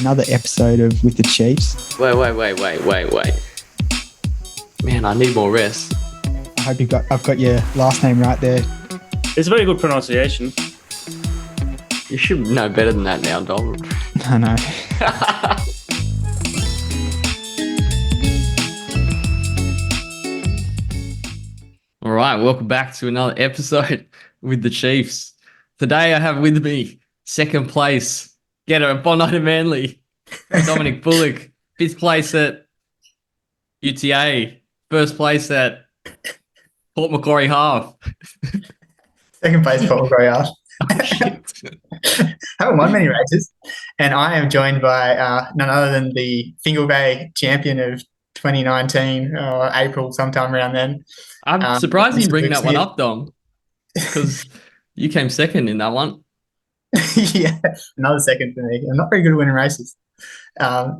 another episode of With the Chiefs. Wait. Man, I need more rest. I hope I've got your last name right there. It's a very good pronunciation. You should know better than that now, Dom. I know. All right, welcome back to another episode with the Chiefs. Today I have with me second place getter at Bondi and Manly, Dominic Bullock. Fifth place at UTA. First place at Port Macquarie Half. Second place, Port Macquarie Half. Oh, shit. Haven't won many races. And I am joined by none other than the Fingal Bay champion of 2019, or April, sometime around then. I'm surprised you bring Luke that one Smith. up, Dom, because you came second in that one. Yeah, another second for me. I'm not very good at winning races.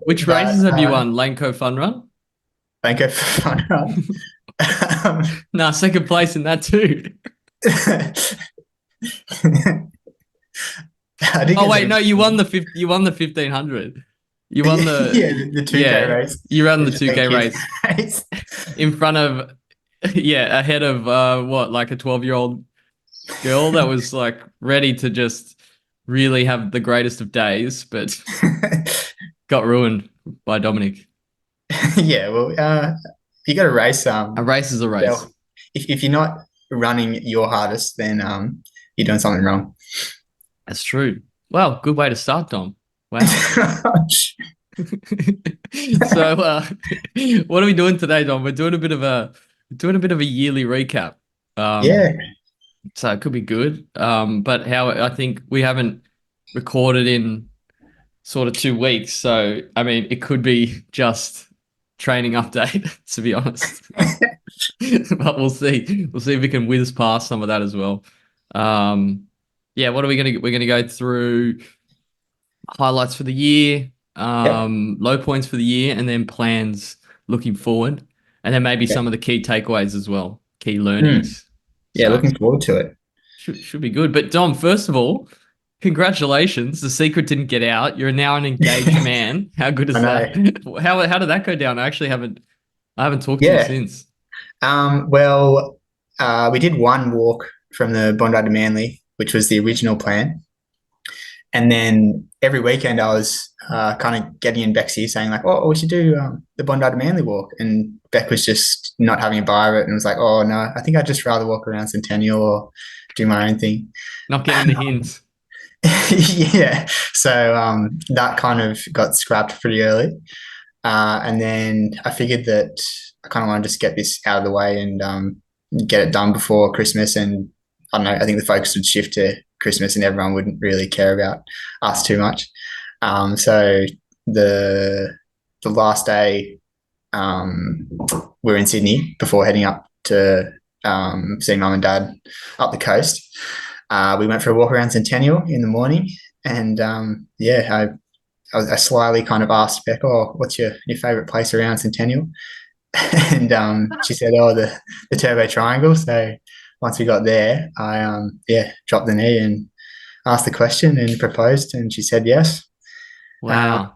Which but, races have you won? Lanco Fun Run? Thank you for fun run. Nah, second place in that too. Oh wait, no, you won the 1500. You won the the 2K race. You ran the The 2K race race. in front of ahead of like a 12-year-old girl that was like ready to just really have the greatest of days, but got ruined by Dominic. Yeah, well, you got to race. A race is a race. Well, if you're not running your hardest, then you're doing something wrong. That's true. Well, good way to start, Dom. Wow. So, what are we doing today, Dom? We're doing a bit of a yearly recap. Yeah. So it could be good. But how I think we haven't recorded in sort of 2 weeks. So I mean, it could be just training update, to be honest. But we'll see. We'll see if we can whiz past some of that as well. Yeah, what are we're gonna go through highlights for the year, low points for the year, and then plans looking forward. And then maybe some of the key takeaways as well, key learnings. Yeah, So, looking forward to it. should be good. But Dom, first of all, congratulations. The secret didn't get out. You're now an engaged man. How good is I that? How did that go down? I actually haven't talked to you since. Well, we did one walk from the Bondi to Manly, which was the original plan. And then every weekend I was kind of getting in Beck's ear saying like, oh, we should do the Bondi to Manly walk. And Beck was just not having a buy of it and was like, oh, no, I think I'd just rather walk around Centennial or do my own thing. Not getting the hints. Yeah. So that kind of got scrapped pretty early. And then I figured that I kind of want to just get this out of the way and get it done before Christmas. And I don't know, I think the focus would shift to Christmas and everyone wouldn't really care about us too much. So the last day we're in Sydney before heading up to see mum and dad up the coast. We went for a walk around Centennial in the morning, and I slyly kind of asked Beck, oh, what's your favourite place around Centennial? And she said, oh, the Turbo Triangle. So once we got there, I dropped the knee and asked the question and proposed, and she said yes. Wow.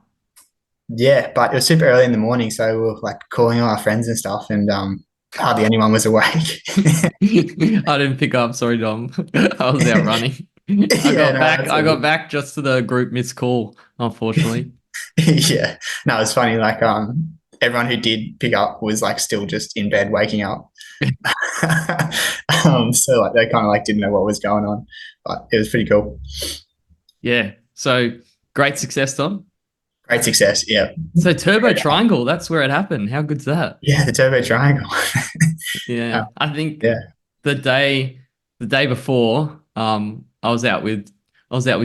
Yeah, but it was super early in the morning, so we were like calling all our friends and stuff, and hardly anyone was awake. I didn't pick up. Sorry, Dom. I was out running. I got back just to the group missed call, unfortunately. Yeah, no, it was funny. Like everyone who did pick up was like still just in bed waking up. So like they kind of like didn't know what was going on, but it was pretty cool. Yeah. So great success, Dom. Great success. Yeah. So Turbo Triangle, that's where it happened. How good's that? Yeah, the Turbo Triangle. Yeah. I think Yeah. the day before, I was out with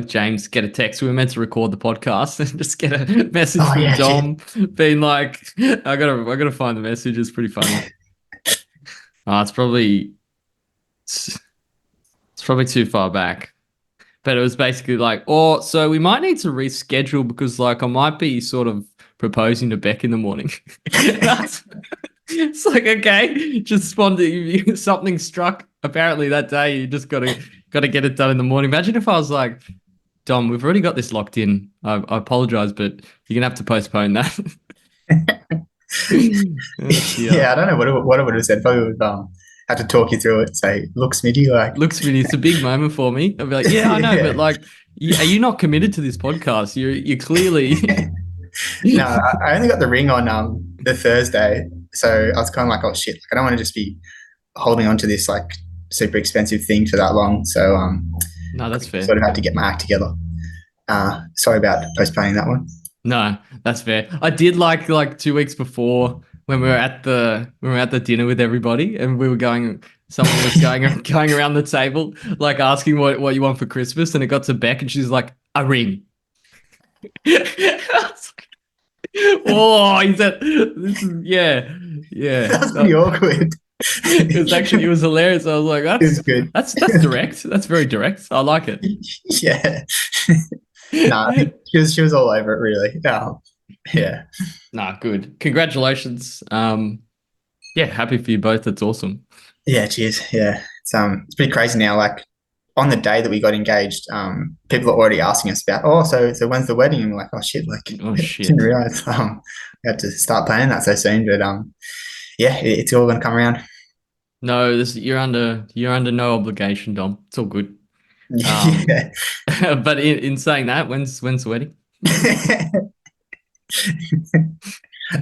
James, get a text. We were meant to record the podcast and just get a message from Dom being like, I gotta find the message. It's pretty funny. It's probably too far back. But it was basically like, so we might need to reschedule because like I might be sort of proposing to Beck in the morning. It's like, okay, just something struck apparently that day. You just gotta get it done in the morning. Imagine if I was like, Dom, we've already got this locked in. I apologize, but you're gonna have to postpone that. Yeah, I don't know what I would have said. Probably would have to talk you through it. Say, look, Smitty, like, Looks really, it's a big moment for me. I'll be like, yeah, I know, Yeah. but like, are you not committed to this podcast? You're clearly. No, I only got the ring on the Thursday, so I was kind of like, oh shit, like, I don't want to just be holding on to this like super expensive thing for that long. So No, that's fair. sort of had to get my act together. Sorry about postponing that one. No, that's fair. I did like 2 weeks before when we were at the dinner with everybody, and we were going. Someone was going around the table, like asking what you want for Christmas, and it got to Beck, and she's like, a ring. I was like, oh, he said, "This is yeah." That was pretty awkward. It was hilarious. I was like, It was good. that's direct. That's very direct. I like it. Yeah. No, she was all over it really. Yeah. Nah, good. Congratulations. Yeah, happy for you both. That's awesome. Yeah, cheers. Yeah. It's pretty crazy now. Like on the day that we got engaged, people are already asking us about, so when's the wedding? And we're like, oh shit, like Oh shit. didn't realize we had to start planning that so soon. But yeah, it's all gonna come around. No, you're under no obligation, Dom. It's all good. Yeah. But in saying that, when's the wedding?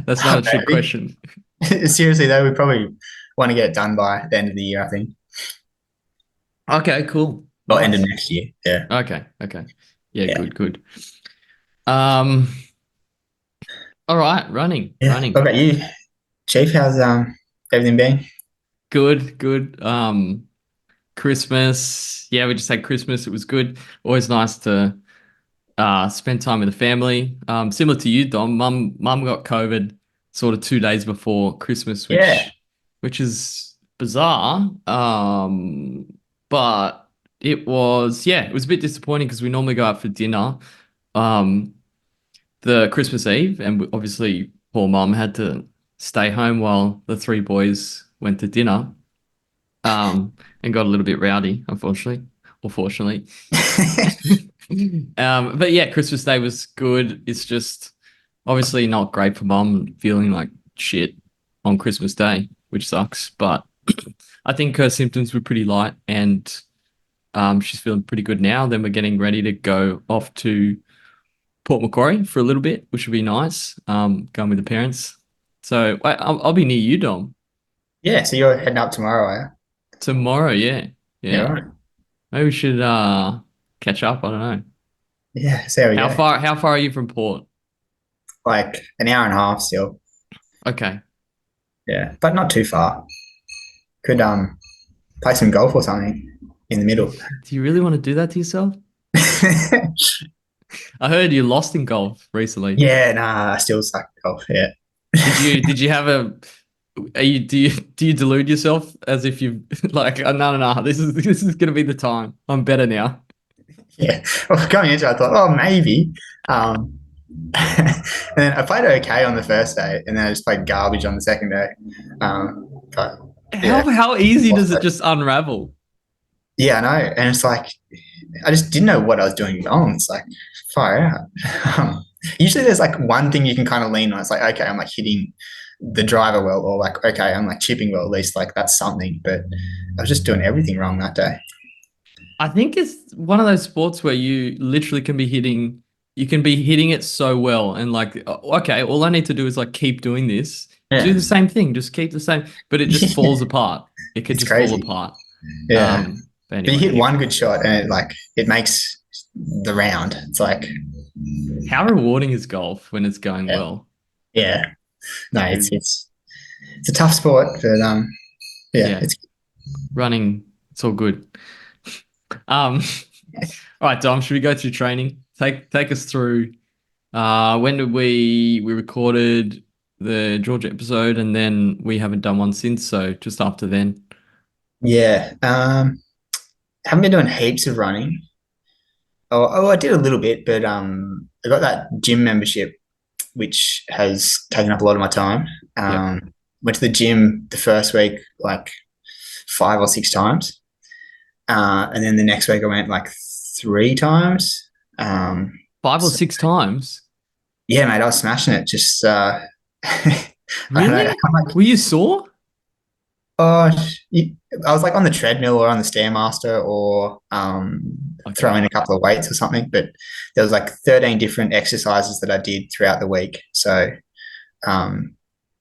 That's not a trick Maybe. question. Seriously though, we probably want to get it done by the end of the year, I think. Okay, cool. Well, end of Nice. next year. Yeah. Okay. Yeah, Yeah. good. All right, running. What about you, Chief? How's everything been? Good. Christmas. Yeah, we just had Christmas. It was good. Always nice to spend time with the family. Similar to you, Dom. Mum got COVID sort of 2 days before Christmas, Yeah. which is bizarre. But it was a bit disappointing because we normally go out for dinner the Christmas Eve, and obviously poor mum had to stay home while the three boys went to dinner. And got a little bit rowdy, unfortunately, or fortunately. But yeah, Christmas Day was good. It's just obviously not great for mum feeling like shit on Christmas Day, which sucks. But I think her symptoms were pretty light, and she's feeling pretty good now. Then we're getting ready to go off to Port Macquarie for a little bit, which would be nice. Going with the parents. So I'll be near you, Dom. Yeah. So you're heading up tomorrow, are you? Tomorrow, yeah. Yeah. Right. Maybe we should catch up. I don't know. Yeah. So we How go. far are you from Port? Like an hour and a half still. Okay. Yeah, but not too far. Could play some golf or something in the middle. Do you really want to do that to yourself? I heard you lost in golf recently. Yeah, nah, I still suck at golf. Yeah. Did you have do you delude yourself as if you like no, this is gonna be the time. I'm better now. Yeah. Well, going into it, I thought, oh, maybe. And then I played okay on the first day, and then I just played garbage on the second day. But yeah, How easy does it just unravel? yeah, I know. And it's like, I just didn't know what I was doing wrong. It's like, far out. Usually there's like one thing you can kind of lean on. It's like, okay, I'm like hitting the driver well, or like, okay, I'm like chipping well, at least like that's something. But I was just doing everything wrong that day. I think it's one of those sports where you literally can be hitting it so well, and like, okay, all I need to do is like keep doing this, Yeah. do the same thing, just keep the same, but it just falls apart. It could It's just crazy. fall apart. Yeah. But But anyway, you hit one good shot and it makes the round. It's like, how rewarding is golf when it's going Yeah. well? yeah, no, it's a tough sport, but yeah, Yeah. it's Running, it's all good. All right, Dom, should we go through training? Take us through. When did we recorded the Georgia episode, and then we haven't done one since, so just after then. yeah. Haven't been doing heaps of running. Oh, I did a little bit, but I got that gym membership, which has taken up a lot of my time. Went to the gym the first week like 5 or 6 times, and then the next week I went like 3 times. 5 or 6 times. Yeah, mate, I was smashing it. Just I don't know. Really? I'm like, Were you sore? oh, I was like on the treadmill or on the stairmaster or Okay. throwing a couple of weights or something. But there was like 13 different exercises that I did throughout the week. So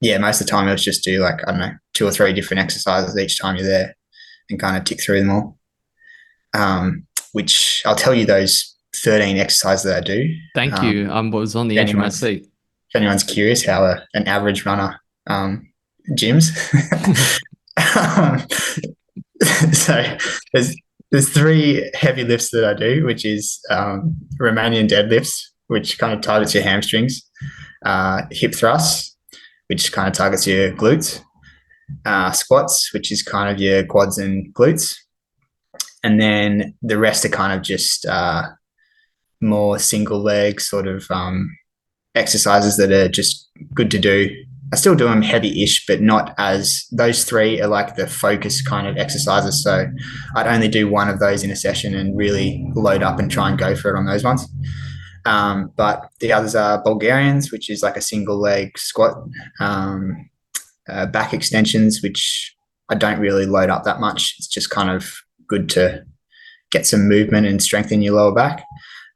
yeah, most of the time it was just do like, I don't know, 2 or 3 different exercises each time you're there and kind of tick through them all. Which I'll tell you those 13 exercises that I do. Thank you. I was on the edge of my anyone's- seat. If anyone's curious how an average runner gyms. So there's 3 heavy lifts that I do, which is Romanian deadlifts, which kind of targets your hamstrings, hip thrusts, which kind of targets your glutes, squats, which is kind of your quads and glutes, and then the rest are kind of just more single leg sort of exercises that are just good to do. I still do them heavy-ish, but not as those 3 are like the focus kind of exercises. So I'd only do one of those in a session and really load up and try and go for it on those ones. But the others are Bulgarians, which is like a single leg squat, back extensions, which I don't really load up that much. It's just kind of good to get some movement and strengthen your lower back.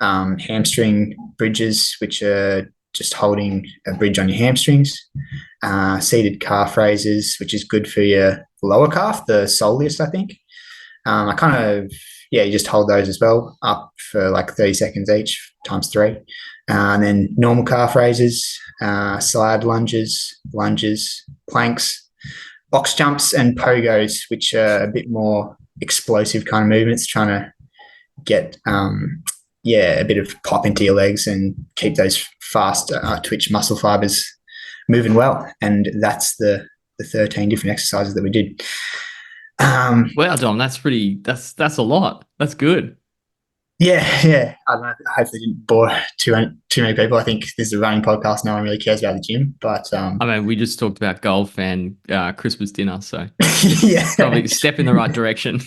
Hamstring bridges, which are just holding a bridge on your hamstrings. Seated calf raises, which is good for your lower calf, the soleus, I think. I kind of, you just hold those as well up for like 30 seconds each, times 3. And then normal calf raises, slide lunges, planks, box jumps, and pogos, which are a bit more explosive kind of movements, trying to get a bit of pop into your legs and keep those fast twitch muscle fibers moving well. And that's the 13 different exercises that we did. Wow, Dom, that's a lot. That's good. Yeah. I don't know, hopefully didn't bore too many people. I think this is a running podcast. No one really cares about the gym, but I mean, we just talked about golf and Christmas dinner, so yeah, probably a step in the right direction.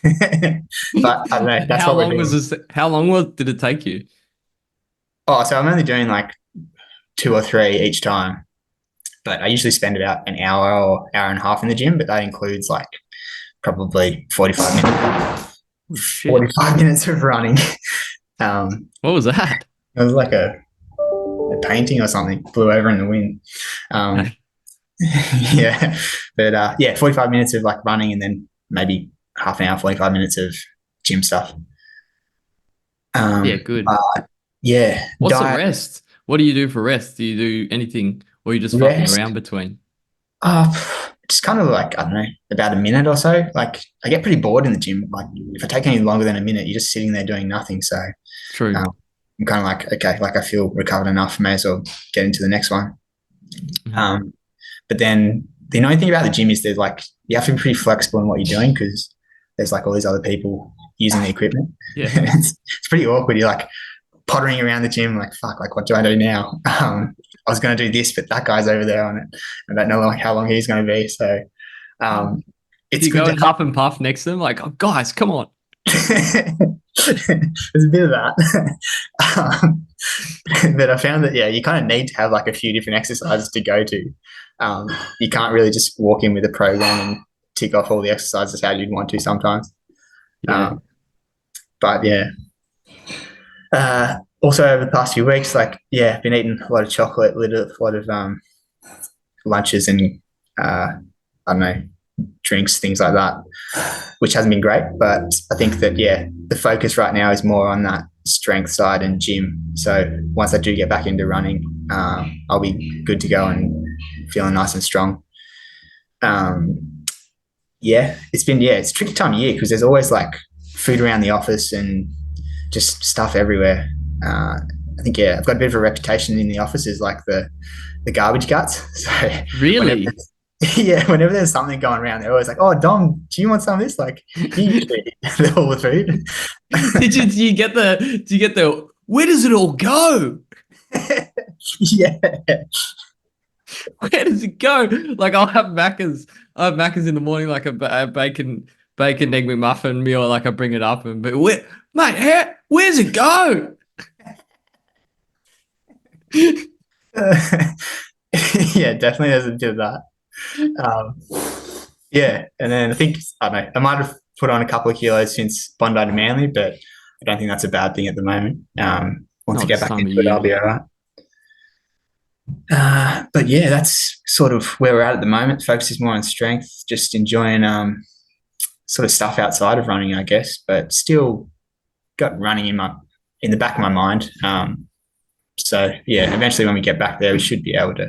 But I don't know. That's How what we're long was doing. this? How long did it take you? Oh, so I'm only doing like 2 or 3 each time, but I usually spend about an hour or hour and a half in the gym, but that includes like probably 45 minutes. Oh, shit. 45 minutes of running. What was that? It was like a painting or something blew over in the wind. Yeah, but 45 minutes of like running and then maybe half an hour, 45 minutes of gym stuff. Yeah, good. Yeah. What's diet- the rest? What do you do for rest? Do you do anything, or are you just fucking Rest? around between? Just kind of like, I don't know, about a minute or so. Like I get pretty bored in the gym. Like if I take any longer than a minute, you're just sitting there doing nothing. So True. I'm kind of like, okay, like I feel recovered enough, may as well get into the next one. Mhm. But then the annoying thing about the gym is there's like, you have to be pretty flexible in what you're doing because there's like all these other people using the equipment. Yeah. It's pretty awkward. You're like pottering around the gym, like, fuck, like, what do I do now? I was going to do this, but that guy's over there on it. I don't know like how long he's going to be. So it's You good go to and huff and puff next to them, like, oh, guys, come on. There's a bit of that. But I found that, you kind of need to have like a few different exercises to go to. You can't really just walk in with a program and tick off all the exercises how you'd want to sometimes. Yeah. But also over the past few weeks, like, been eating a lot of chocolate, a lot of lunches and, I don't know, drinks, things like that, which hasn't been great. But I think that, the focus right now is more on that strength side and gym. So once I do get back into running, I'll be good to go and feeling nice and strong. It's a tricky time of year because there's always like food around the office and just stuff everywhere. I think, I've got a bit of a reputation in the office as like the garbage guts. So Really? whenever there's something going around, they're always like, "Oh, Dom, do you want some of this?" Like, you usually eat all the food. Do you get the where does it all go? Yeah. Where does it go? Like I'll have Macca's in the morning, like a bacon egg McMuffin meal. Like I bring it up and but where Where's it go? Yeah, definitely has a bit of that. Um, yeah, and then I don't know. I might have put on a couple of kilos since Bondi to Manly, but I don't think that's a bad thing at the moment. Once I Not get this back time of into it, I'll be year. all right. But yeah, that's sort of where we're at the moment. Focus is more on strength, just enjoying sort of stuff outside of running, I guess, but still got running in the back of my mind. So yeah, eventually when we get back there, we should be able to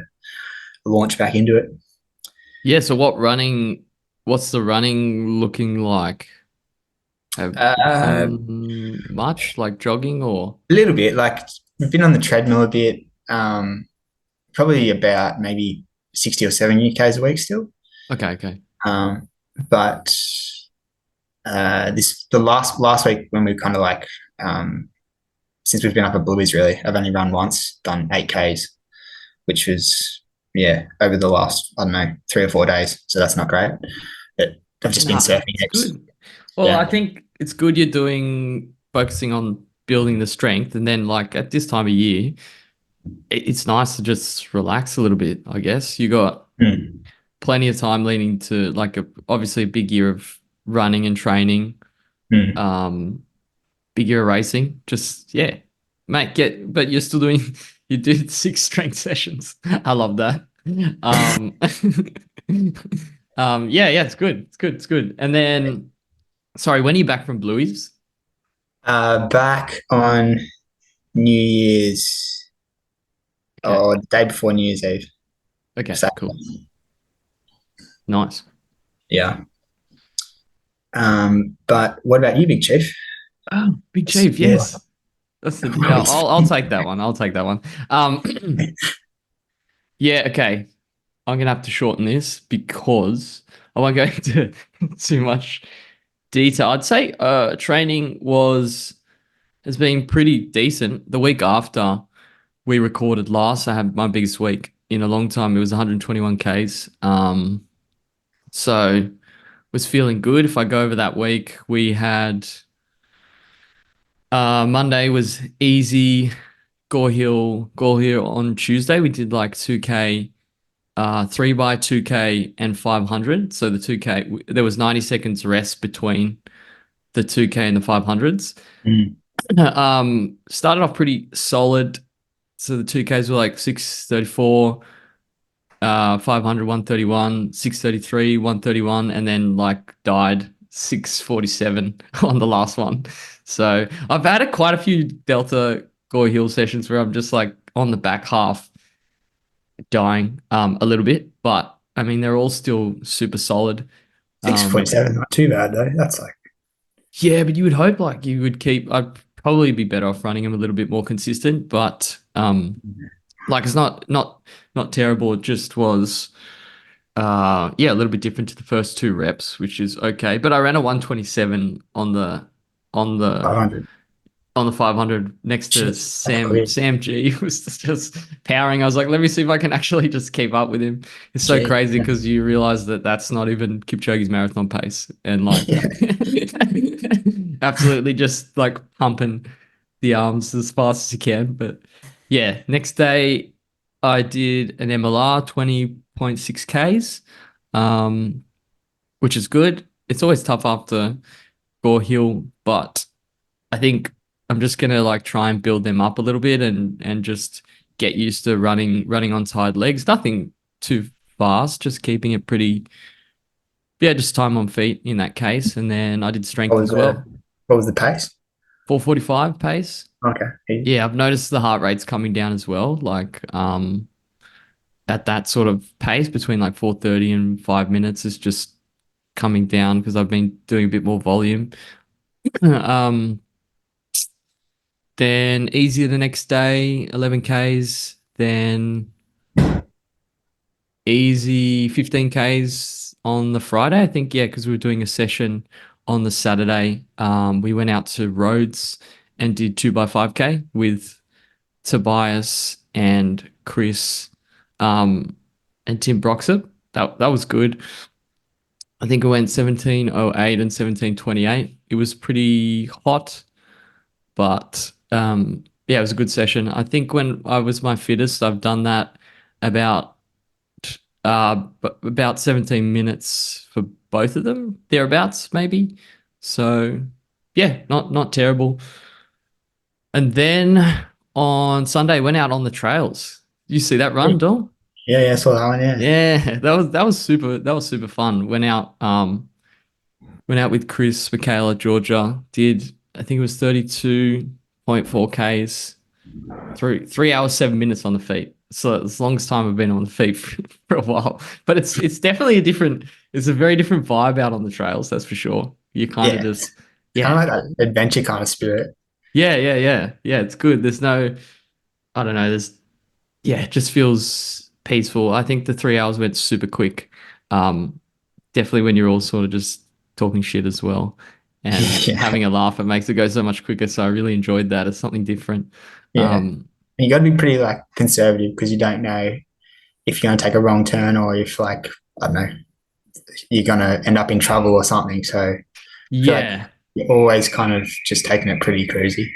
launch back into it. Yeah, so what's the running looking like? Have you A done much like jogging or? little bit, like we've been on the treadmill a bit, probably about maybe 60 or 70 Ks a week still. Okay. But the last week when we kind of like since we've been up at Bluey's, really, I've only run once, done 8 Ks, which was over the last, I don't know, 3 or 4 days. So that's not great. But I've just been Nah, surfing it's heaps. good. Well, Yeah. I think it's good you're focusing on building the strength, and then like at this time of year, it's nice to just relax a little bit, I guess. You got Mm. plenty of time leading to like obviously a big year of running and training, Mm. big year of racing. Just yeah, mate, but you're still doing you did 6 strength sessions. I love that. Um yeah, it's good. And then sorry, when are you back from Bluey's? Back on New Year's Okay. or the day before New Year's Eve. Okay, So cool. Nice. yeah. But what about you, Big Chief? Oh, Big Chief, Yeah. yes. Yeah, I'll take that one. I'll take that one. Yeah, okay. I'm gonna have to shorten this because I won't go into too much detail. I'd say training has been pretty decent. The week after we recorded last, I had my biggest week in a long time. It was 121 Ks. So was feeling good. If I go over that week, we had Monday was easy. Gore Hill on Tuesday. We did like 2K, 3 by 2K and 500. So the 2K, there was 90 seconds rest between the 2K and the 500s. Mm. Started off pretty solid. So the 2Ks were like 6:34, 500, 131, 6:33, 131, and then like died 6:47 on the last one. So I've had quite a few Delta Gore Hill sessions where I'm just like on the back half dying a little bit, but I mean they're all still super solid. 6:47, not too bad though. That's like Yeah, but you would hope like you would keep. I'd probably be better off running them a little bit more consistent, but like it's not terrible. It just was yeah, a little bit different to the first 2 reps, which is okay. But I ran a 127 on the 500. on the 500 next to Shit, that's quick. Sam G was just powering. I was like, let me see if I can actually just keep up with him. It's so Gee. crazy because you realize that that's not even Kipchoge's marathon pace, and like Yeah. absolutely just like pumping the arms as fast as you can. But yeah, next day I did an MLR 20.6 Ks, which is good. It's always tough after Gore Hill, but I think I'm just gonna like try and build them up a little bit and just get used to running on tired legs. Nothing too fast, just keeping it pretty. Yeah, just time on feet in that case, and then I did strength as well. What was the pace? 4:45 pace. Okay. Yeah, I've noticed the heart rate's coming down as well. Like at that sort of pace between like 4:30 and 5 minutes is just coming down because I've been doing a bit more volume. Then easier the next day, 11 Ks. Then easy 15 Ks on the Friday. I think, yeah, because we were doing a session on the Saturday. We went out to Rhodes and did 2x5K with Tobias and Chris and Tim Broxer. That was good. I think it went 17:08 and 17:28. It was pretty hot. but yeah, it was a good session. I think when I was my fittest, I've done that about about 17 minutes for both of them, thereabouts maybe. So yeah, not terrible. And then on Sunday, went out on the trails. You see that run, Dom? Yeah, I saw that one. Yeah. Yeah, that was super fun. Went out with Chris, Michaela, Georgia. Did, I think it was 32.4 Ks, 3 hours 7 minutes on the feet. So it's the longest time I've been on the feet for a while. But it's definitely it's a very different vibe out on the trails, that's for sure. You kind of Yeah. just Kind of like that adventure kind of spirit. yeah. It's good. There's no, I don't know. It just feels peaceful. I think the 3 hours went super quick. Definitely when you're all sort of just talking shit as well and Yeah. having a laugh, it makes it go so much quicker. So I really enjoyed that. It's something different. Yeah. You got to be pretty like conservative because you don't know if you're going to take a wrong turn or if like, I don't know, you're going to end up in trouble or something. So Yeah. you're always kind of just taking it pretty crazy.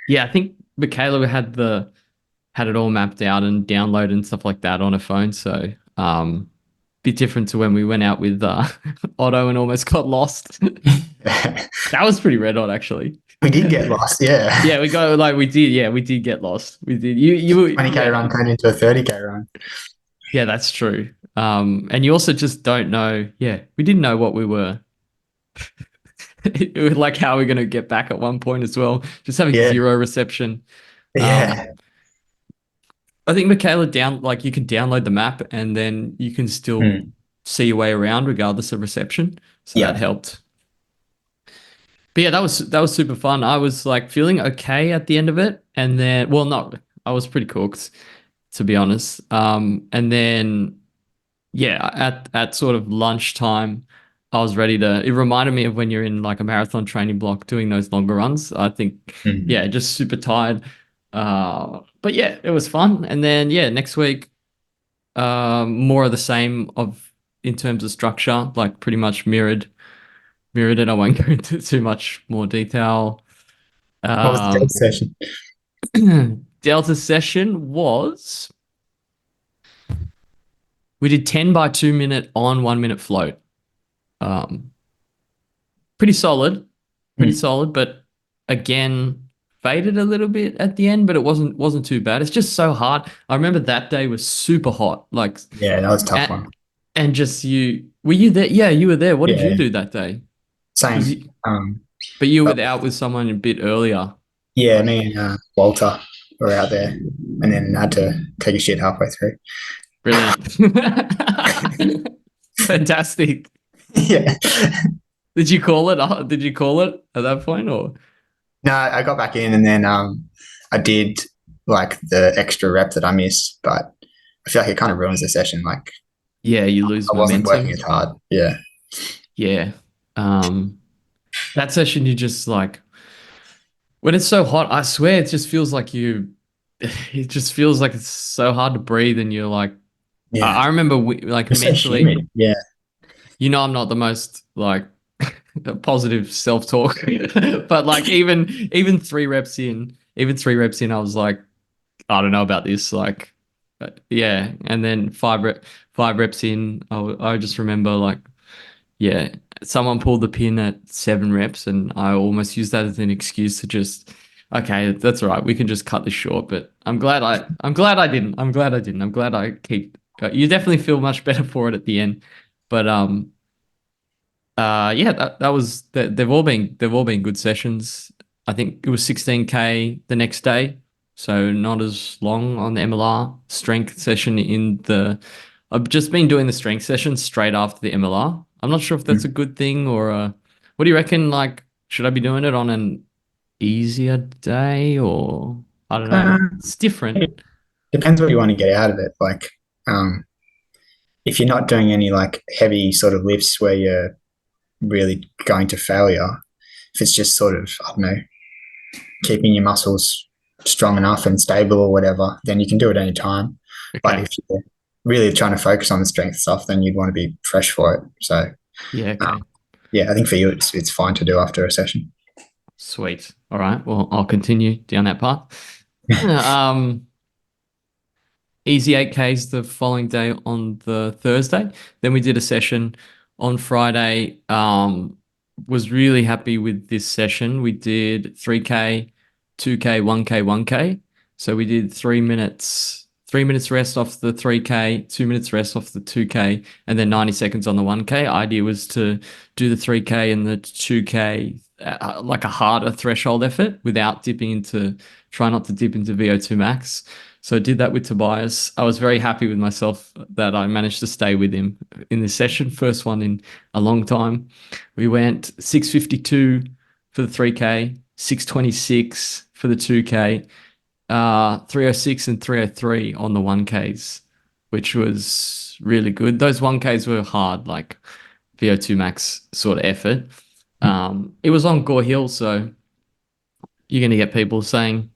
Yeah, I think Michaela had it all mapped out and downloaded and stuff like that on her phone. So bit different to when we went out with Otto and almost got lost. That was pretty red hot, actually. We did get lost, yeah. Yeah, we did get lost. We did. You 20K run turned into a 30K run. Yeah, that's true. And you also just don't know. Yeah, we didn't know what we were. It was like how we're going to get back at one point as well. Just having zero reception. Yeah. I think Michaela you can download the map and then you can still see your way around regardless of reception. So that helped. But yeah, that was super fun. I was like feeling okay at the end of it, and then I was pretty cooked, to be honest. And then yeah, at sort of lunchtime, I was ready to. It reminded me of when you're in like a marathon training block doing those longer runs. I think yeah, just super tired. But yeah, it was fun. And then yeah, next week, more of the same in terms of structure, like pretty much mirrored it. I won't go into too much more detail. What was the Delta session? Delta session was, we did 10 by 2 minute on 1 minute float. Pretty solid, but again, faded a little bit at the end, but it wasn't too bad. It's just so hard. I remember that day was super hot. Like, yeah, that was a tough one. And just were you there? Yeah, you were there. What did you do that day? Same. But you were out with someone a bit earlier. Yeah, me and Walter were out there, and then had to take a shit halfway through. Brilliant. Fantastic. Yeah. Did you call it? Did you call it at that point, or? No, I got back in, and then I did like the extra rep that I missed, but I feel like it kind of ruins the session. Like, yeah, you lose momentum. I wasn't working as hard. Yeah. Yeah. That session, you just like, when it's so hot, I swear it just feels like it just feels like it's so hard to breathe, and you're like, yeah. I remember like mentally, so yeah. You know, I'm not the most like positive self-talk, but like even 3 reps in, I was like, I don't know about this. Like, yeah. And then 5 reps in, I just remember like, yeah, someone pulled the pin at 7 reps, and I almost used that as an excuse to just, okay, that's all right, we can just cut this short. But I'm glad I didn't. I'm glad I keep. You definitely feel much better for it at the end, but yeah, that was that. They've all been good sessions. I think it was 16K the next day, so not as long on the MLR. Strength session I've just been doing the strength session straight after the MLR. I'm not sure if that's a good thing or what do you reckon? Like, should I be doing it on an easier day, or I don't know? It's different. It depends what you want to get out of it. Like, if you're not doing any like heavy sort of lifts where you're really going to failure, if it's just sort of, I don't know, keeping your muscles strong enough and stable or whatever, then you can do it any time. Okay. But if you're really trying to focus on the strength stuff, then you'd want to be fresh for it. So yeah, okay. yeah, I think for you it's fine to do after a session. Sweet. All right. Well, I'll continue down that path. Easy 8Ks the following day on the Thursday. Then we did a session on Friday. Was really happy with this session. We did 3K, 2K, 1K, 1K. So we did 3 minutes rest off the 3K, 2 minutes rest off the 2K, and then 90 seconds on the 1K. Idea was to do the 3K and the 2K like a harder threshold effort without try not to dip into VO2 max. So I did that with Tobias. I was very happy with myself that I managed to stay with him in this session. First one in a long time. We went 652 for the 3K, 626 for the 2K, 306 and 303 on the 1Ks, which was really good. Those 1Ks were hard, like VO2 max sort of effort. It was on Gore Hill, so you're going to get people saying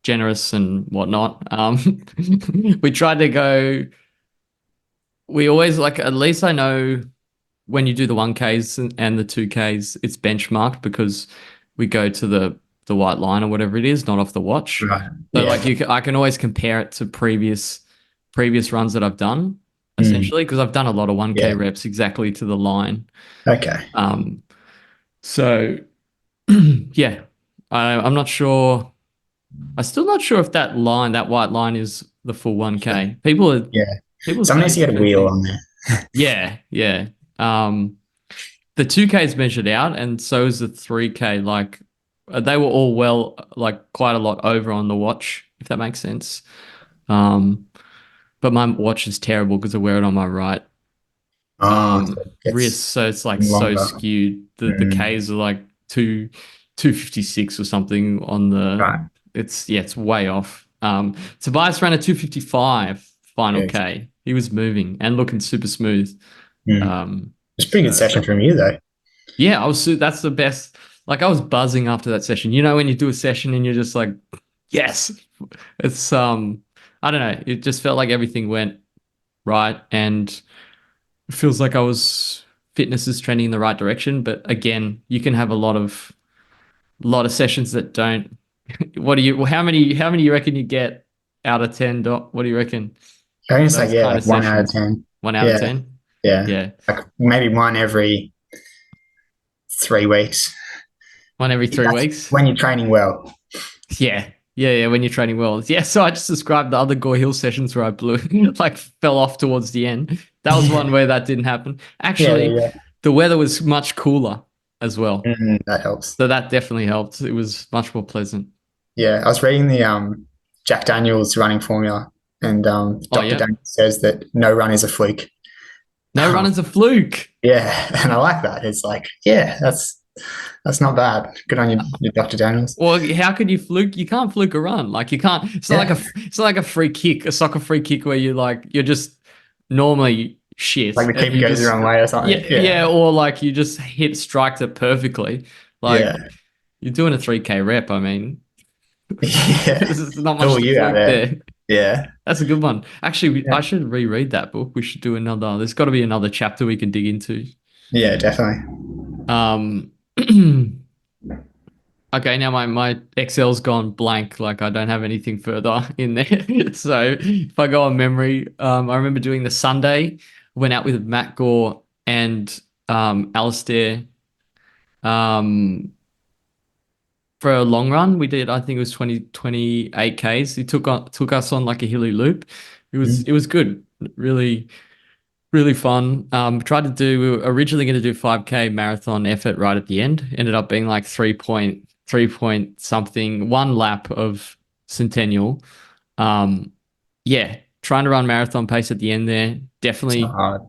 generous and whatnot. We tried to go. We always at least I know when you do the 1Ks and the 2Ks, it's benchmarked because we go to the white line or whatever it is, not off the watch. Right. So Yeah. I can always compare it to previous runs that I've done, essentially, because I've done a lot of 1K Yeah. reps exactly to the line. Okay. So yeah, I'm not sure. I'm still not sure if that white line is the full 1K. People are Yeah. Someone needs to get a wheel on there. Yeah, yeah. The 2K is measured out, and so is the 3K. They were all quite a lot over on the watch, if that makes sense. But my watch is terrible because I wear it on my right wrist, so it's so longer. skewed. The Ks are 256 or something on the. Right. It's way off. Tobias ran a 255 final Yeah. K. He was moving and looking super smooth. It's a pretty good session from you, though. Yeah, that's the best. I was buzzing after that session. You know, when you do a session and you're just like, yes, it's I don't know. It just felt like everything went right, and it feels like fitness is trending in the right direction. But again, you can have a lot of sessions that don't. How many you reckon you get out of 10, Doc? What do you reckon? I think it's Those like kind of 1 out of sessions. 10. 1 out of 10? Yeah. Yeah. Maybe one every 3 weeks. One every 3 weeks? When you're training well. Yeah. Yeah, when you're training well. Yeah, so I just described the other Gore Hill sessions where I fell off towards the end. That was one where that didn't happen. Actually, the weather was much cooler as well. That helps. So that definitely helped. It was much more pleasant. Yeah, I was reading the Jack Daniels running formula, and Dr. Daniels says that no run is a fluke. No run is a fluke. Yeah, and I like that. It's that's not bad. Good on you, Dr. Daniels. Well, how could you fluke? You can't fluke a run. You can't. It's not like a free kick, a soccer free kick where you're just normally shit. The keeper goes the wrong way or something. Yeah, or you just striked it perfectly. You're doing a 3K rep. I mean, there's not much to fluke there. Yeah, that's a good one. Actually, I should reread that book. We should do another. There's got to be another chapter we can dig into. Yeah, definitely. Okay, now my Excel's gone blank. I don't have anything further in there. So if I go on memory, I remember doing the Sunday. Went out with Matt Gore and Alistair for a long run. We did, I think it was 28 Ks. He took us on a hilly loop. It was good. Really, really fun. We were originally going to do 5K marathon effort right at the end. Ended up being 3 point something, 1 lap of Centennial. Yeah, trying to run marathon pace at the end there. Definitely hard.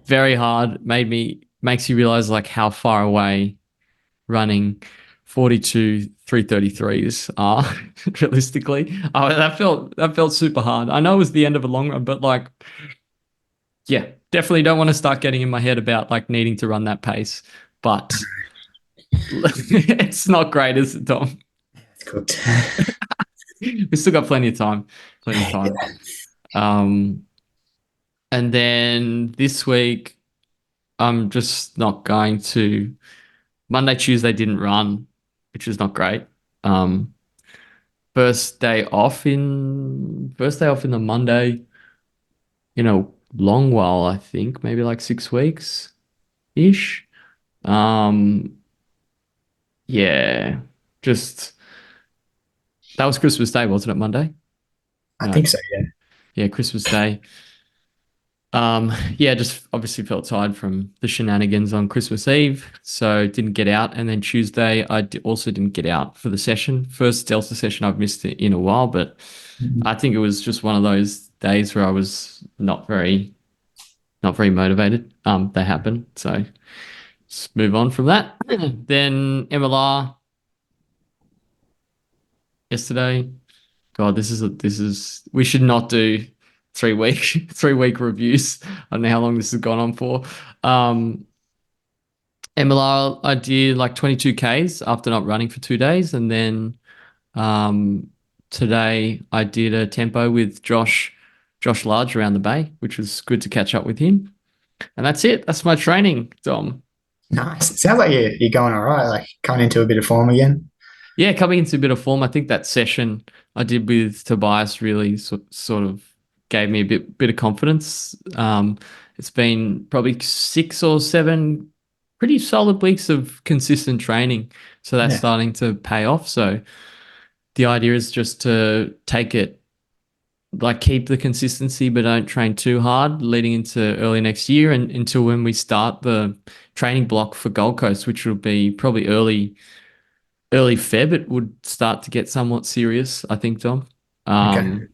Very hard. Makes you realize how far away running 42 333s are realistically. That felt super hard. I know it was the end of a long run, but yeah, definitely don't want to start getting in my head about needing to run that pace. But it's not great, is it, Tom? It's good. We still got plenty of time. And then this week, I'm just not going to. Monday, Tuesday didn't run which is not great. Um, first day off in the Monday in a long while, I think, maybe like 6 weeks ish. Um, yeah, just that was Christmas Day, wasn't it? Monday? I No. think so. Yeah. Yeah, Christmas Day. Yeah, just obviously felt tired from the shenanigans on Christmas Eve, so didn't get out. And then Tuesday, also didn't get out for the session. First Delta session I've missed it in a while, but I think it was just one of those days where I was not very motivated. They happen, so let's move on from that. Then MLR yesterday. God, this is we should not do 3 week 3 week reviews. I don't know how long this has gone on for. MLR, I did like 22 Ks after not running for 2 days, and then today I did a tempo with Josh Large around the bay, which was good to catch up with him. And that's it. That's my training, Dom. Nice. It sounds like you're going all right. Like coming into a bit of form again. Yeah, coming into a bit of form. I think that session I did with Tobias really sort of gave me a bit of confidence. It's been probably 6 or 7 pretty solid weeks of consistent training, so that's Yeah. starting to pay off. So the idea is just to take it, like keep the consistency, but don't train too hard leading into early next year and until when we start the training block for Gold Coast, which will be probably early Feb. It would start to get somewhat serious, I think, Dom. Okay.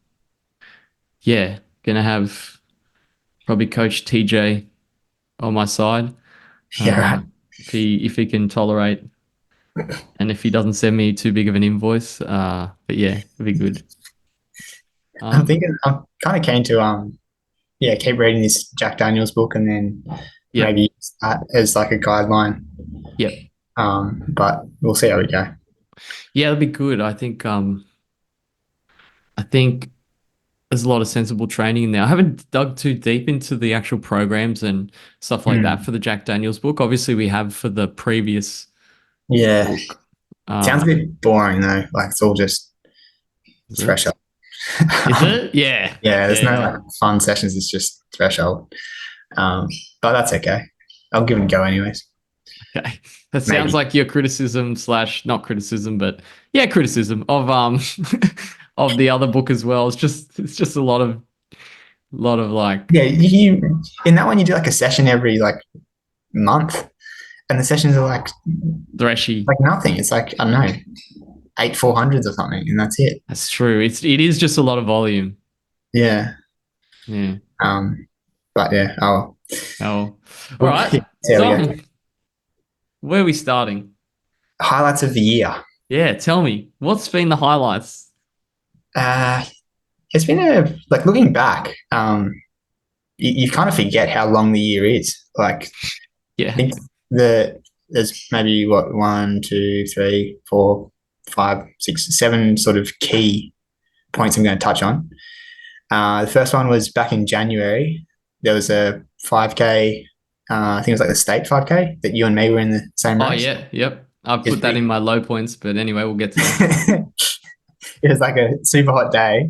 Yeah, gonna have probably Coach TJ on my side. Yeah. Right. If he can tolerate, and if he doesn't send me too big of an invoice. But yeah, it'll be good. I'm kind of keen to keep reading this Jack Daniels book and then Yeah. maybe use that as like a guideline. Yep. But we'll see how we go. Yeah, it'll be good. I think there's a lot of sensible training in there. I haven't dug too deep into the actual programs and stuff like that for the Jack Daniels book. Obviously, we have for the previous Yeah. book. Sounds a bit boring though. Like it's all just Is it? threshold. Is it? Yeah. Yeah, there's Yeah. no like fun sessions. It's just threshold. But that's okay. I'll give it a go anyways. Okay. That sounds Maybe. like your criticism / not criticism, but yeah, criticism of of the other book as well. It's just a lot of like Yeah, you in that one you do like a session every like month, and the sessions are like threshy. nothing. It's like I don't know, 8 400s or something, and that's it. That's true. It is just a lot of volume. Yeah. Yeah. But yeah. Oh. Oh. All Well, right. yeah, there we go. So, where are we starting? Highlights of the year. Yeah, tell me. What's been the highlights? It's been like looking back. You kind of forget how long the year is. Like I Yeah. think there's maybe what 1, 2, 3, 4, 5, 6, 7 sort of key points I'm going to touch on. The first one was back in January. There was a 5K. I think it was like the state 5K that you and me were in the same Oh race. yeah, yep. I've It's put that big. in my low points, but anyway, we'll get to that. It was like a super hot day.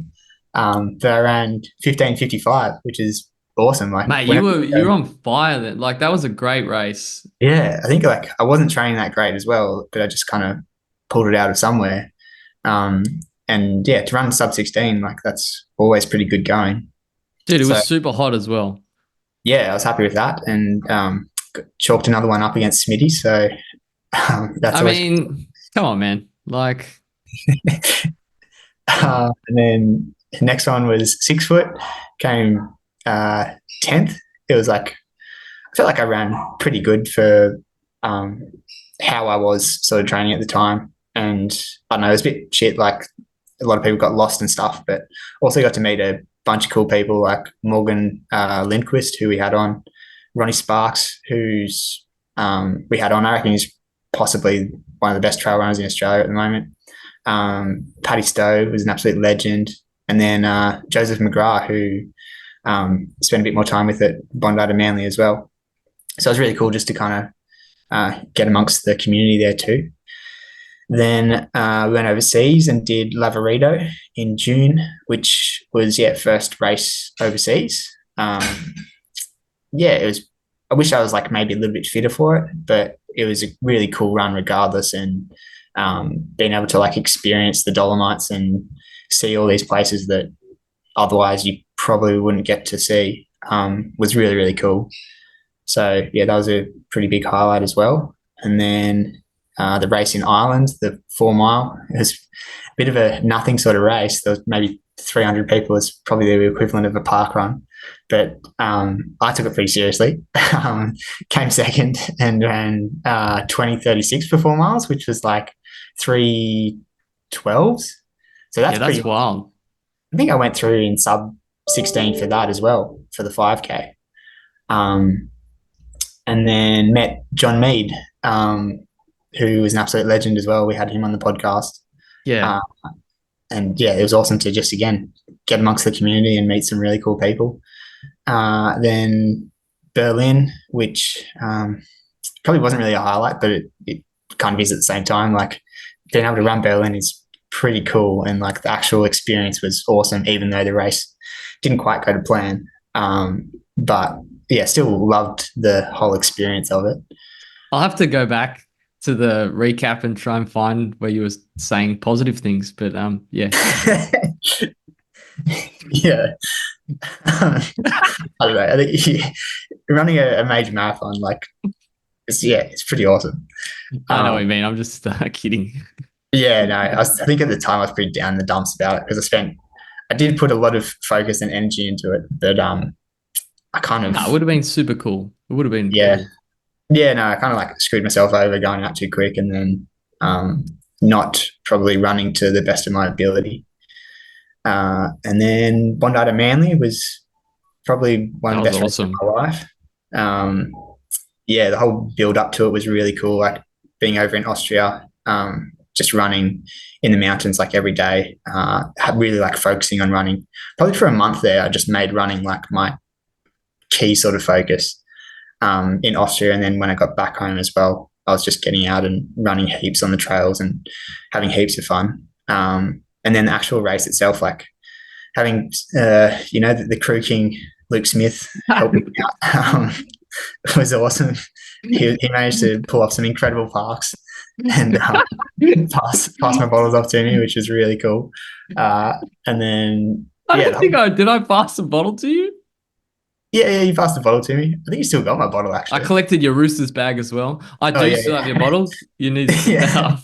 But I ran 15:55, which is awesome. Like, Mate, you were on fire then. Like that was a great race. yeah, I think like I wasn't training that great as well, but I just kind of pulled it out of somewhere. And yeah, to run sub 16, like that's always pretty good going. Dude, it was So- super hot as well. Yeah, I was happy with that, and chalked another one up against Smitty. So that's I always. mean, come on, man. Like, And then the next one was 6 foot, came 10th. It was like I felt like I ran pretty good for how I was sort of training at the time, and I don't know, it was a bit shit. Like a lot of people got lost and stuff, but also got to meet a bunch of cool people like Morgan Lindquist, who we had on, Ronnie Sparks, who's we had on. I reckon he's possibly one of the best trail runners in Australia at the moment. Paddy Stowe was an absolute legend, and then Joseph McGrath, who spent a bit more time with at Bondi to Manly as well. So it was really cool just to kind of get amongst the community there too. Then we went overseas and did Lavarito in June, which was first race overseas. It was. I wish I was like maybe a little bit fitter for it, but it was a really cool run regardless. And being able to like experience the Dolomites and see all these places that otherwise you probably wouldn't get to see was really, really cool. So yeah, that was a pretty big highlight as well. And then the race in Ireland, the 4 mile, it was a bit of a nothing sort of race. There was maybe 300 people. It's probably the equivalent of a park run. But I took it pretty seriously. Came second and ran 20:36 for 4 miles, which was like 3:12s. So that's that's pretty wild. I think I went through in sub 16 for that as well, for the 5K. And then met John Mead, who was an absolute legend as well. We had him on the podcast. Yeah. And yeah, it was awesome to just, again, get amongst the community and meet some really cool people. Then Berlin, which probably wasn't really a highlight, but it kind of is at the same time. Like being able to run Berlin is pretty cool, and like the actual experience was awesome, even though the race didn't quite go to plan. But yeah, still loved the whole experience of it. I'll have to go back to the recap and try and find where you were saying positive things, but yeah. Yeah. I don't know. I think running a major marathon, like, it's pretty awesome. I know what you mean. I'm just kidding. Yeah, no, I think at the time I was pretty down in the dumps about it because I did put a lot of focus and energy into it, but I kind of. No, it would have been super cool. It would have been Yeah. cool. Yeah, no, I kind of like screwed myself over going out too quick and then not probably running to the best of my ability. And then Bondi to Manly was probably one of the That best was races of awesome. my life. Yeah, the whole build up to it was really cool. Like being over in Austria, just running in the mountains like every day, really like focusing on running. Probably for a month there, I just made running like my key sort of focus in Austria. And then when I got back home as well, I was just getting out and running heaps on the trails and having heaps of fun. And then the actual race itself, like having, the crew king, Luke Smith, help me out, was awesome. He managed to pull off some incredible parks and pass my bottles off to me, which was really cool. And then, I don't think did I pass a bottle to you? Yeah, you passed the bottle to me. I think you still got my bottle, actually. I collected your Roosters bag as well. I do still have your bottles. You need to sit that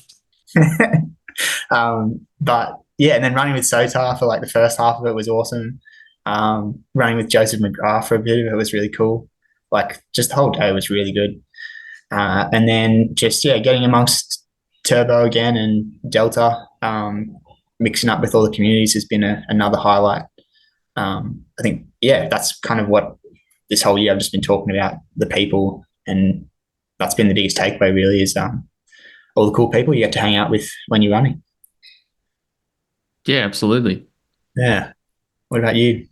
up. But yeah, and then running with Sotar for like the first half of it was awesome. Running with Joseph McGrath for a bit of it was really cool. Like just the whole day was really good. And then just, getting amongst Turbo again and Delta, mixing up with all the communities has been another highlight. I think, that's kind of what this whole year I've just been talking about, the people, and that's been the biggest takeaway really is all the cool people you get to hang out with when you're running. Yeah, absolutely. Yeah. What about you,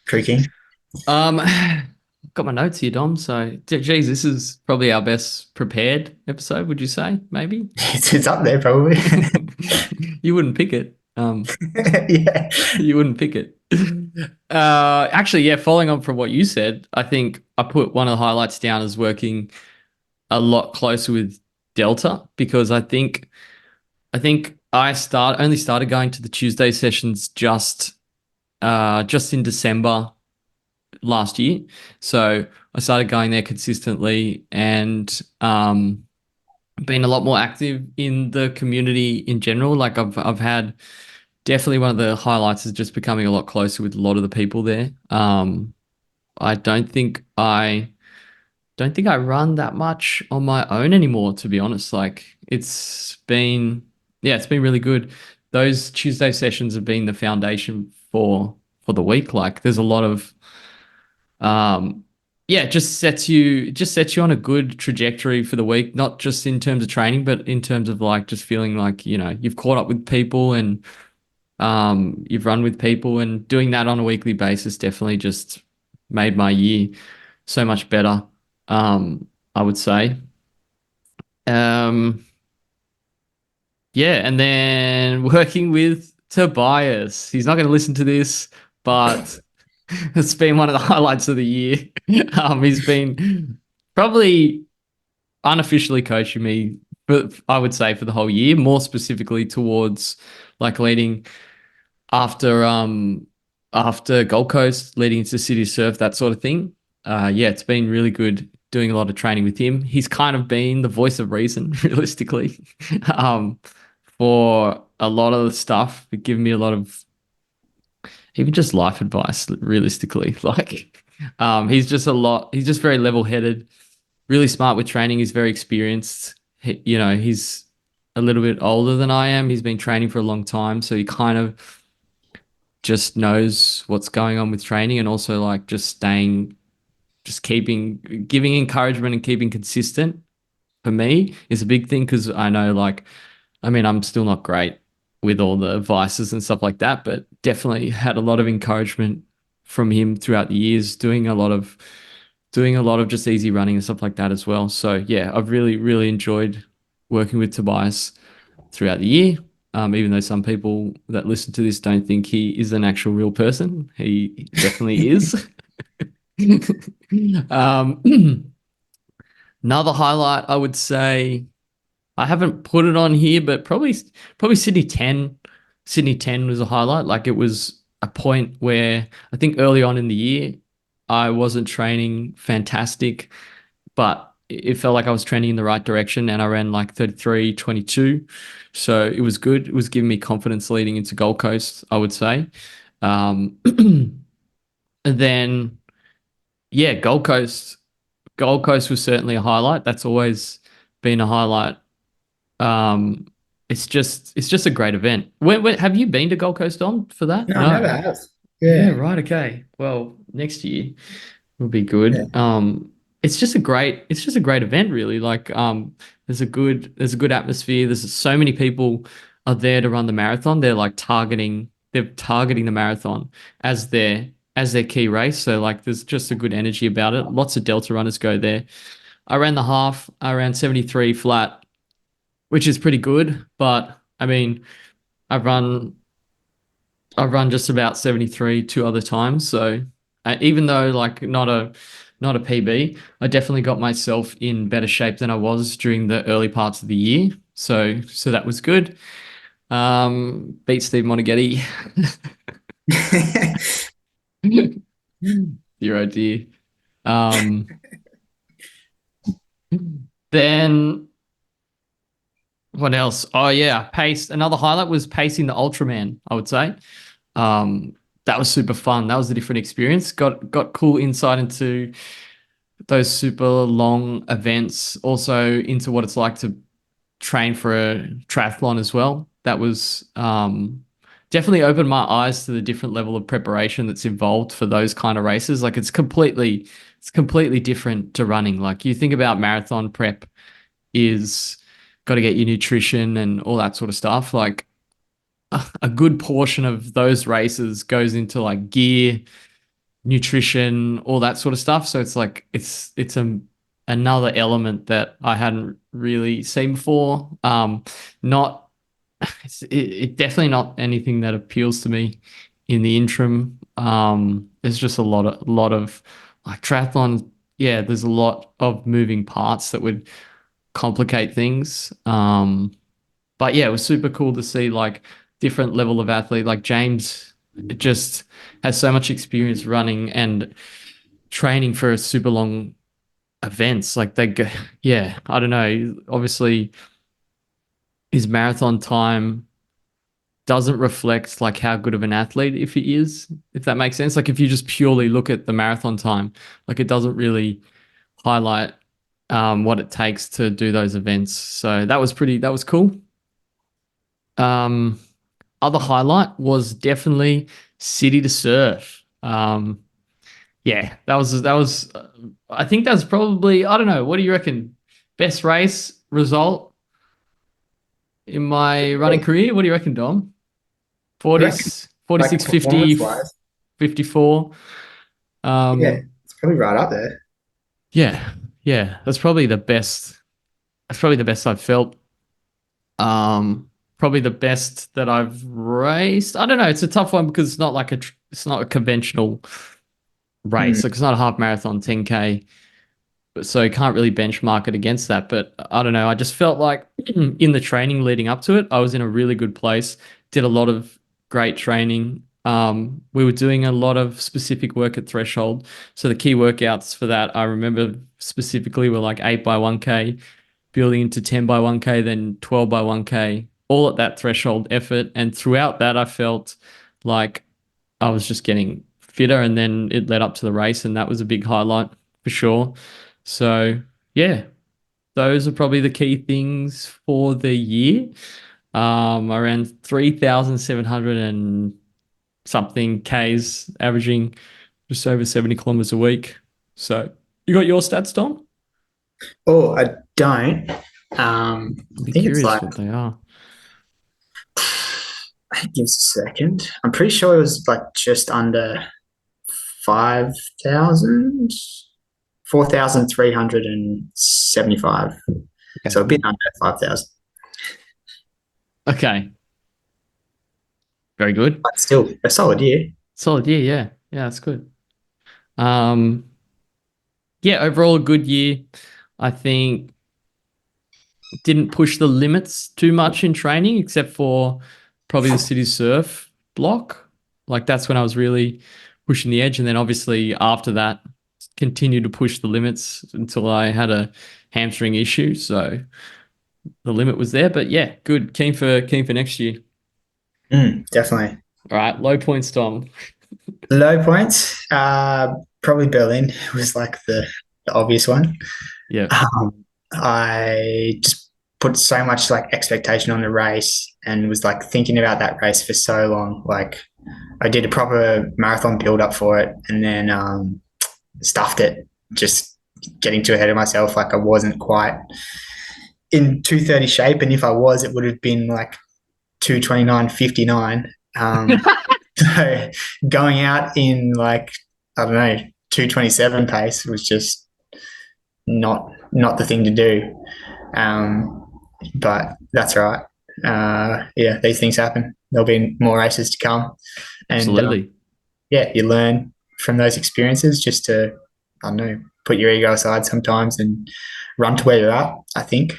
Crew King? Got my notes here, Dom. So, geez, this is probably our best prepared episode, would you say? Maybe? It's up there, probably. You wouldn't pick it. Yeah. You wouldn't pick it. Actually, following on from what you said, I think I put one of the highlights down as working a lot closer with Delta because I think I only started going to the Tuesday sessions just in December last year. So I started going there consistently and been a lot more active in the community in general. Like I've had definitely one of the highlights is just becoming a lot closer with a lot of the people there. I don't think I run that much on my own anymore, to be honest. Like it's been really good. Those Tuesday sessions have been the foundation for the week. Like there's a lot of just sets you on a good trajectory for the week, not just in terms of training, but in terms of like just feeling like, you've caught up with people and you've run with people, and doing that on a weekly basis definitely just made my year so much better. I would say. Yeah, and then working with Tobias. He's not going to listen to this, but it's been one of the highlights of the year. He's been probably unofficially coaching me, but I would say for the whole year, more specifically towards like leading after Gold Coast, leading into City Surf, that sort of thing. Yeah, it's been really good doing a lot of training with him. He's kind of been the voice of reason, realistically, um, for a lot of the stuff, giving me a lot of even just life advice, realistically. Like, he's just very level headed, really smart with training. He's very experienced. He's a little bit older than I am. He's been training for a long time. So he kind of just knows what's going on with training, and also like just keeping, giving encouragement and keeping consistent for me is a big thing. Cause I know like, I mean, I'm still not great with all the vices and stuff like that, but definitely had a lot of encouragement from him throughout the years, doing a lot of just easy running and stuff like that as well. So yeah, I've really, really enjoyed working with Tobias throughout the year. Even though some people that listen to this don't think he is an actual real person, he definitely is. um, Another highlight, I would say, I haven't put it on here, but probably Sydney 10. Sydney 10 was a highlight. Like it was a point where I think early on in the year, I wasn't training fantastic, but it felt like I was trending in the right direction, and I ran like 33:22. So it was good. It was giving me confidence leading into Gold Coast, I would say. And then, yeah, Gold Coast was certainly a highlight. That's always been a highlight. Um, it's just a great event. Have you been to Gold Coast, Dom, for that? No, I never have. Yeah, Yeah. right. Okay. Well, next year will be Yeah. good. It's just a great event, really. Like, there's a good atmosphere. There's so many people are there to run the marathon. They're targeting the marathon as their key race. So like, there's just a good energy about it. Lots of Delta runners go there. I ran the half. I ran 73 flat, which is pretty good. But I mean, I've run I've run just about 73 two other times. So even though like not a PB, I definitely got myself in better shape than I was during the early parts of the year. So that was good. Beat Steve Monaghetti. Dear oh dear. Um, then what else? Oh yeah, pace. Another highlight was pacing the Ultraman, I would say. Um, that was super fun. That was a different experience. Got cool insight into those super long events, also into what it's like to train for a triathlon as well. That was definitely opened my eyes to the different level of preparation that's involved for those kind of races. Like it's completely different to running. Like you think about marathon prep is got to get your nutrition and all that sort of stuff. Like a good portion of those races goes into like gear, nutrition, all that sort of stuff. So it's like another element that I hadn't really seen before. Not it definitely not anything that appeals to me in the interim. There's just a lot of like triathlon. Yeah, there's a lot of moving parts that would complicate things. But yeah, it was super cool to see like different level of athlete. Like James just has so much experience running and training for super long events. Like they go, yeah, I don't know. Obviously, his marathon time doesn't reflect like how good of an athlete if he is, if that makes sense. Like if you just purely look at the marathon time, like it doesn't really highlight what it takes to do those events. So that was cool. Um, Other highlight was definitely City to Surf. Yeah, that was. I think that's probably. I don't know. What do you reckon? Best race result in my running career. What do you reckon, Dom? I 40, reckon, like 46, 50, performance wise, 54. yeah, it's probably right up there. Yeah, yeah. That's probably the best. That's probably the best I've felt. probably the best that I've raced. I don't know. It's a tough one because it's not like it's not a conventional race. Like it's not a half marathon, 10K. So you can't really benchmark it against that. But I don't know. I just felt like in the training leading up to it, I was in a really good place. Did a lot of great training. We were doing a lot of specific work at Threshold. So the key workouts for that, I remember specifically, were like 8 by 1K, building into 10 by 1K, then 12 by 1K, all at that threshold effort. And throughout that, I felt like I was just getting fitter, and then it led up to the race, and that was a big highlight for sure. So yeah, those are probably the key things for the year. Around 3,700 and something Ks, averaging just over 70 kilometers a week. So you got your stats, Dom? Oh, I don't. I I'm think it's curious like, what they are. give us a second. I'm pretty sure it was like just under 5,000, 4,375. Okay. So a bit under 5,000. Okay. Very good. But still a solid year. Solid year, yeah. Yeah, that's good. Yeah, overall a good year. I think didn't push the limits too much in training, except for probably the City Surf block. Like that's when I was really pushing the edge. And then obviously after that, continued to push the limits until I had a hamstring issue. So the limit was there. But yeah, good. Keen for next year. Definitely. All right, low points, Tom. Low points. Probably Berlin was like the obvious one. Yeah. I just put so much like expectation on the race and was like thinking about that race for so long. Like I did a proper marathon build up for it, and then stuffed it, just getting too ahead of myself. Like I wasn't quite in 2:30 shape, and if I was, it would have been like 2:29:59. So going out in like, I don't know, 2:27 pace was just not the thing to do. But that's right. Yeah, these things happen. There'll be more races to come, and Absolutely. yeah, you learn from those experiences just to, I don't know, put your ego aside sometimes and run to where you're at, I think.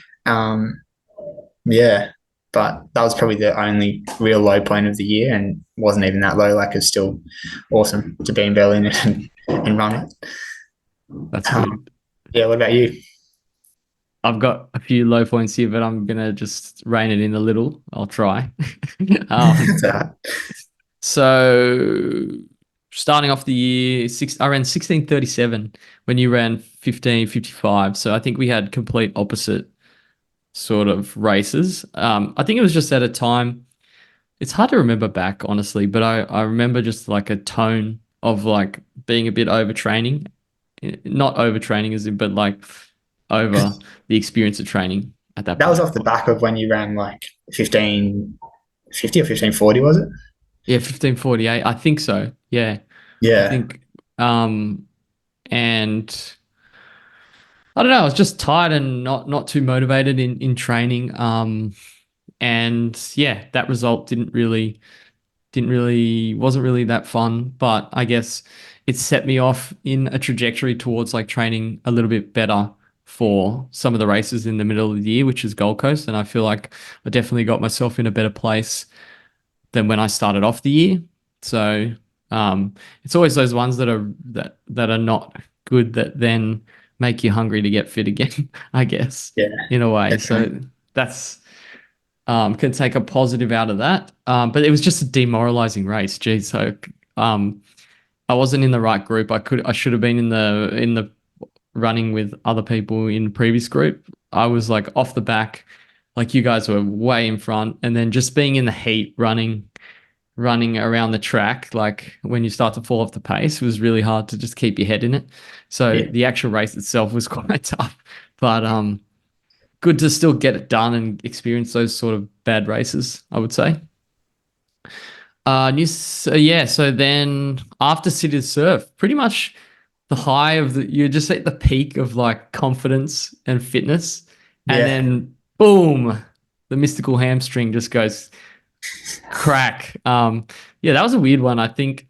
Yeah, but that was probably the only real low point of the year, and wasn't even that low. Like it's still awesome to be in Berlin and run it. That's good. Yeah, what about you? I've got a few low points here, but I'm gonna just rein it in a little. I'll try. Um, so starting off the year, I ran 16:37 when you ran 15:55. So I think we had complete opposite sort of races. I think it was just at a time. It's hard to remember back, honestly, but I remember just like a tone of like being a bit overtraining, not overtraining as in, but like over the experience of training at that point. That was off the back of when you ran like 15:50 or 15:40, was it? Yeah, 15:48. I think so. Yeah. Yeah. I think and I don't know, I was just tired and not too motivated in training. And yeah, that result wasn't really that fun, but I guess it set me off in a trajectory towards like training a little bit better for some of the races in the middle of the year, which is Gold Coast. And I feel like I definitely got myself in a better place than when I started off the year. So it's always those ones that are not good that then make you hungry to get fit again, I guess. Yeah. In a way. Definitely. So that's can take a positive out of that. But it was just a demoralizing race. Geez. So I wasn't in the right group. I should have been in the running with other people in the previous group. I was like off the back, like you guys were way in front, and then just being in the heat running around the track, like when you start to fall off the pace, it was really hard to just keep your head in it. So Yeah. the actual race itself was quite tough, but good to still get it done and experience those sort of bad races, I would say. So then after City Surf, pretty much the high of you're just at the peak of like confidence and fitness, and Yeah. then boom, the mystical hamstring just goes crack. Yeah, that was a weird one. I think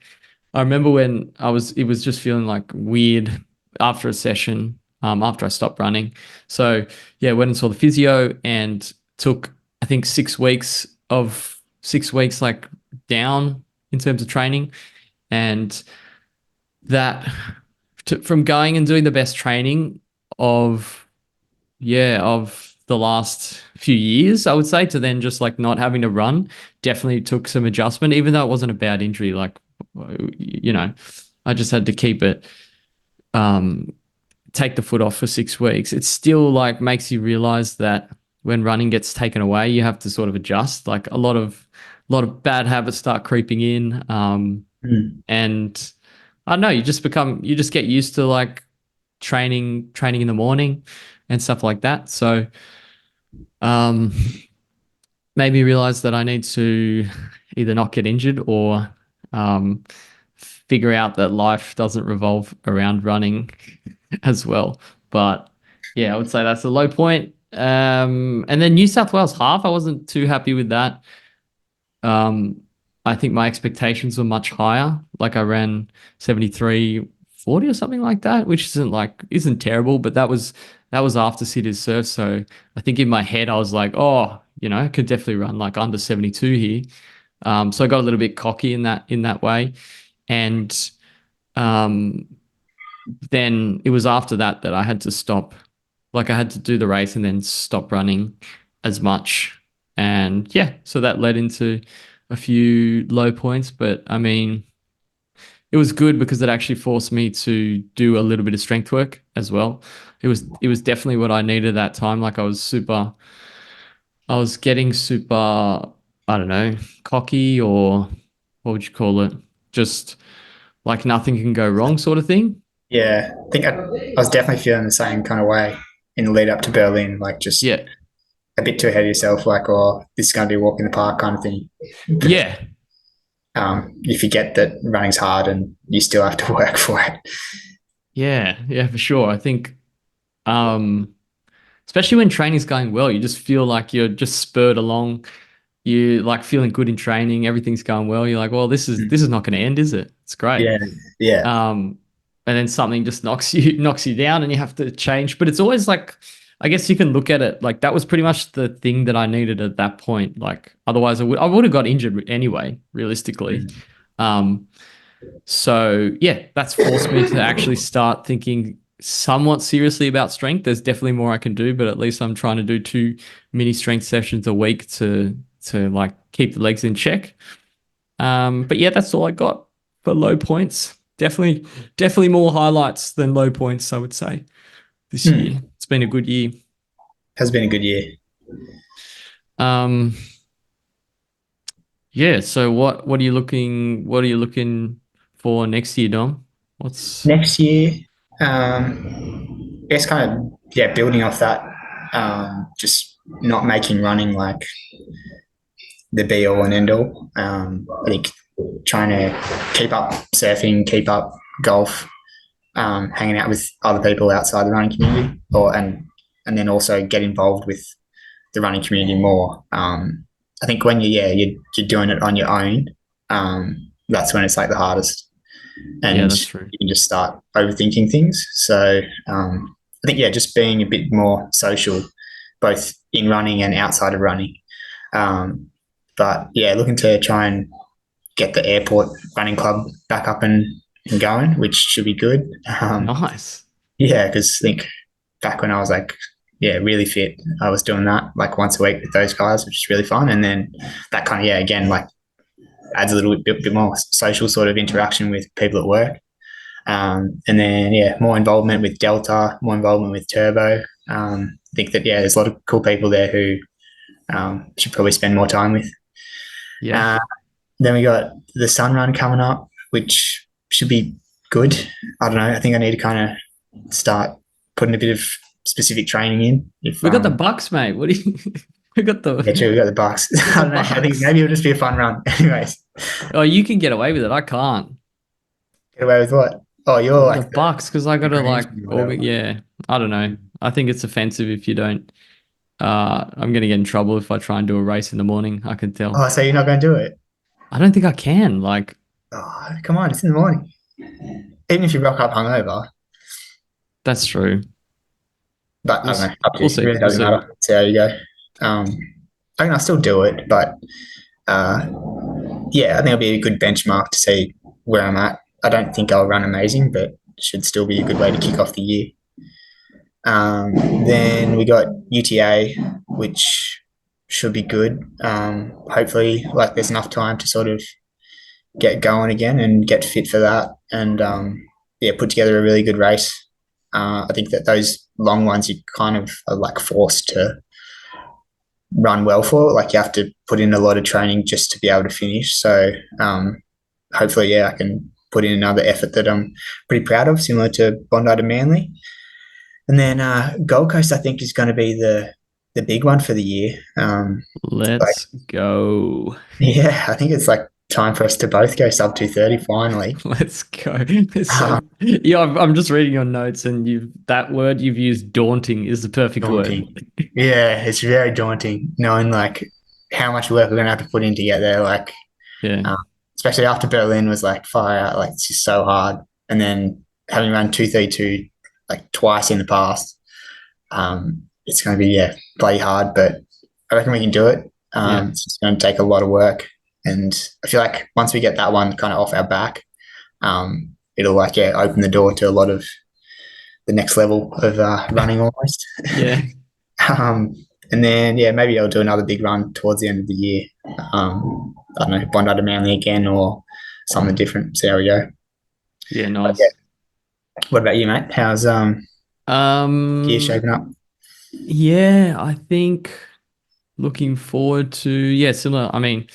I remember when it was just feeling like weird after a session, after I stopped running. So yeah, went and saw the physio and took, I think 6 weeks like down in terms of training. And that from going and doing the best training of the last few years, I would say, to then just like not having to run, definitely took some adjustment, even though it wasn't a bad injury. Like, you know, I just had to keep it, take the foot off for 6 weeks. It still like makes you realize that when running gets taken away, you have to sort of adjust. Like a lot of bad habits start creeping in. And I don't know, you just get used to like training in the morning and stuff like that. So maybe realize that I need to either not get injured or figure out that life doesn't revolve around running as well. But yeah, I would say that's a low point. And then New South Wales half, I wasn't too happy with that. I think my expectations were much higher. Like I ran 73:40 or something like that, which isn't terrible, but that was after City's surf. So I think in my head I was like, oh, I could definitely run like under 72 here. So I got a little bit cocky in that way. And then it was after that I had to stop. Like I had to do the race and then stop running as much. And yeah, so that led into a few low points, but I mean, it was good because it actually forced me to do a little bit of strength work as well. It was definitely what I needed at that time. Like I was getting super, I don't know, cocky, or what would you call it? Just like nothing can go wrong sort of thing. Yeah, I think I was definitely feeling the same kind of way in the lead up to Berlin, like just Yeah. a bit too ahead of yourself, like, oh, this is going to be a walk in the park kind of thing. Yeah. You forget that running's hard and you still have to work for it. Yeah, for sure. I think, especially when training's going well, you just feel like you're just spurred along. You like feeling good in training, everything's going well. You're like, well, this is not going to end, is it? It's great. Yeah. And then something just knocks you down, and you have to change. But it's always like, I guess you can look at it like that was pretty much the thing that I needed at that point. Like otherwise I would have got injured anyway, realistically. So yeah, that's forced me to actually start thinking somewhat seriously about strength. There's definitely more I can do, but at least I'm trying to do 2 mini strength sessions a week to like keep the legs in check. But yeah, that's all I got for low points. Definitely more highlights than low points, I would say, this year. It's been a good year. Has been a good year. Yeah. So what are you looking for next year, Dom? What's next year? I guess kind of building off that. Just not making running like the be all and end all. I think trying to keep up surfing, keep up golf, hanging out with other people outside the running community, and then also get involved with the running community more. I think when you're doing it on your own, that's when it's like the hardest, and yeah, that's true. you can just start overthinking things. So I think just being a bit more social, both in running and outside of running. But yeah, looking to try and get the airport running club back up and going, which should be good. Nice. Yeah, because I think back when I was like, really fit, I was doing that like once a week with those guys, which is really fun. And then that kind of, again, like adds a little bit more social sort of interaction with people at work. And then, more involvement with Delta, more involvement with Turbo. I think that, there's a lot of cool people there who should probably spend more time with. Yeah. Then we got the Sun Run coming up, which should be good. I don't know. I think I need to kind of start putting a bit of specific training in. We got the Bucks, mate. What do you? We got the. Yeah, true. We got the Bucks. I don't know. I think maybe it'll just be a fun run. Anyways. Oh, you can get away with it. I can't. Get away with what? Oh, you're like the Bucks because I got to like. whatever. I don't know. I think it's offensive if you don't I'm going to get in trouble if I try and do a race in the morning. I can tell. Oh, so you're not going to do it? I don't think I can. Like, Oh, come on, it's in the morning. Even if you rock up hungover, that's true. but I We'll, don't know. Up to we'll you. see. It really doesn't We'll see. matter. See how you go. I think I'll still do it, but yeah, I think it'll be a good benchmark to see where I'm at. I don't think I'll run amazing, but it should still be a good way to kick off the year. Then we got UTA, which should be good. Hopefully, like there's enough time to sort of get going again and get fit for that, and yeah, put together a really good race. I think that those long ones you kind of are like forced to run well for. Like you have to put in a lot of training just to be able to finish. So hopefully, yeah, I can put in another effort that I'm pretty proud of, similar to Bondi to Manly. And then Gold Coast, I think, is going to be the big one for the year. Let's go. Yeah, I think it's like time for us to both go sub 230 finally. Let's go. Yeah, I'm just reading your notes, and that word you've used, daunting, is the perfect Daunting. word. Yeah, it's very daunting knowing like how much work we're going to have to put in to get there. Like, Yeah. especially after Berlin was like fire out, like it's just so hard. And then having run 232 like twice in the past, it's going to be, yeah, bloody hard, but I reckon we can do it. It's just going to take a lot of work. And I feel like once we get that one kind of off our back, it'll like, yeah, open the door to a lot of the next level of running almost. Yeah. And then, yeah, maybe I'll do another big run towards the end of the year. I don't know, Bondi to Manly again or something different. See how we go. Yeah, nice. Yeah. What about you, mate? How's gear shaping up? Yeah, I think looking forward to similar. I mean,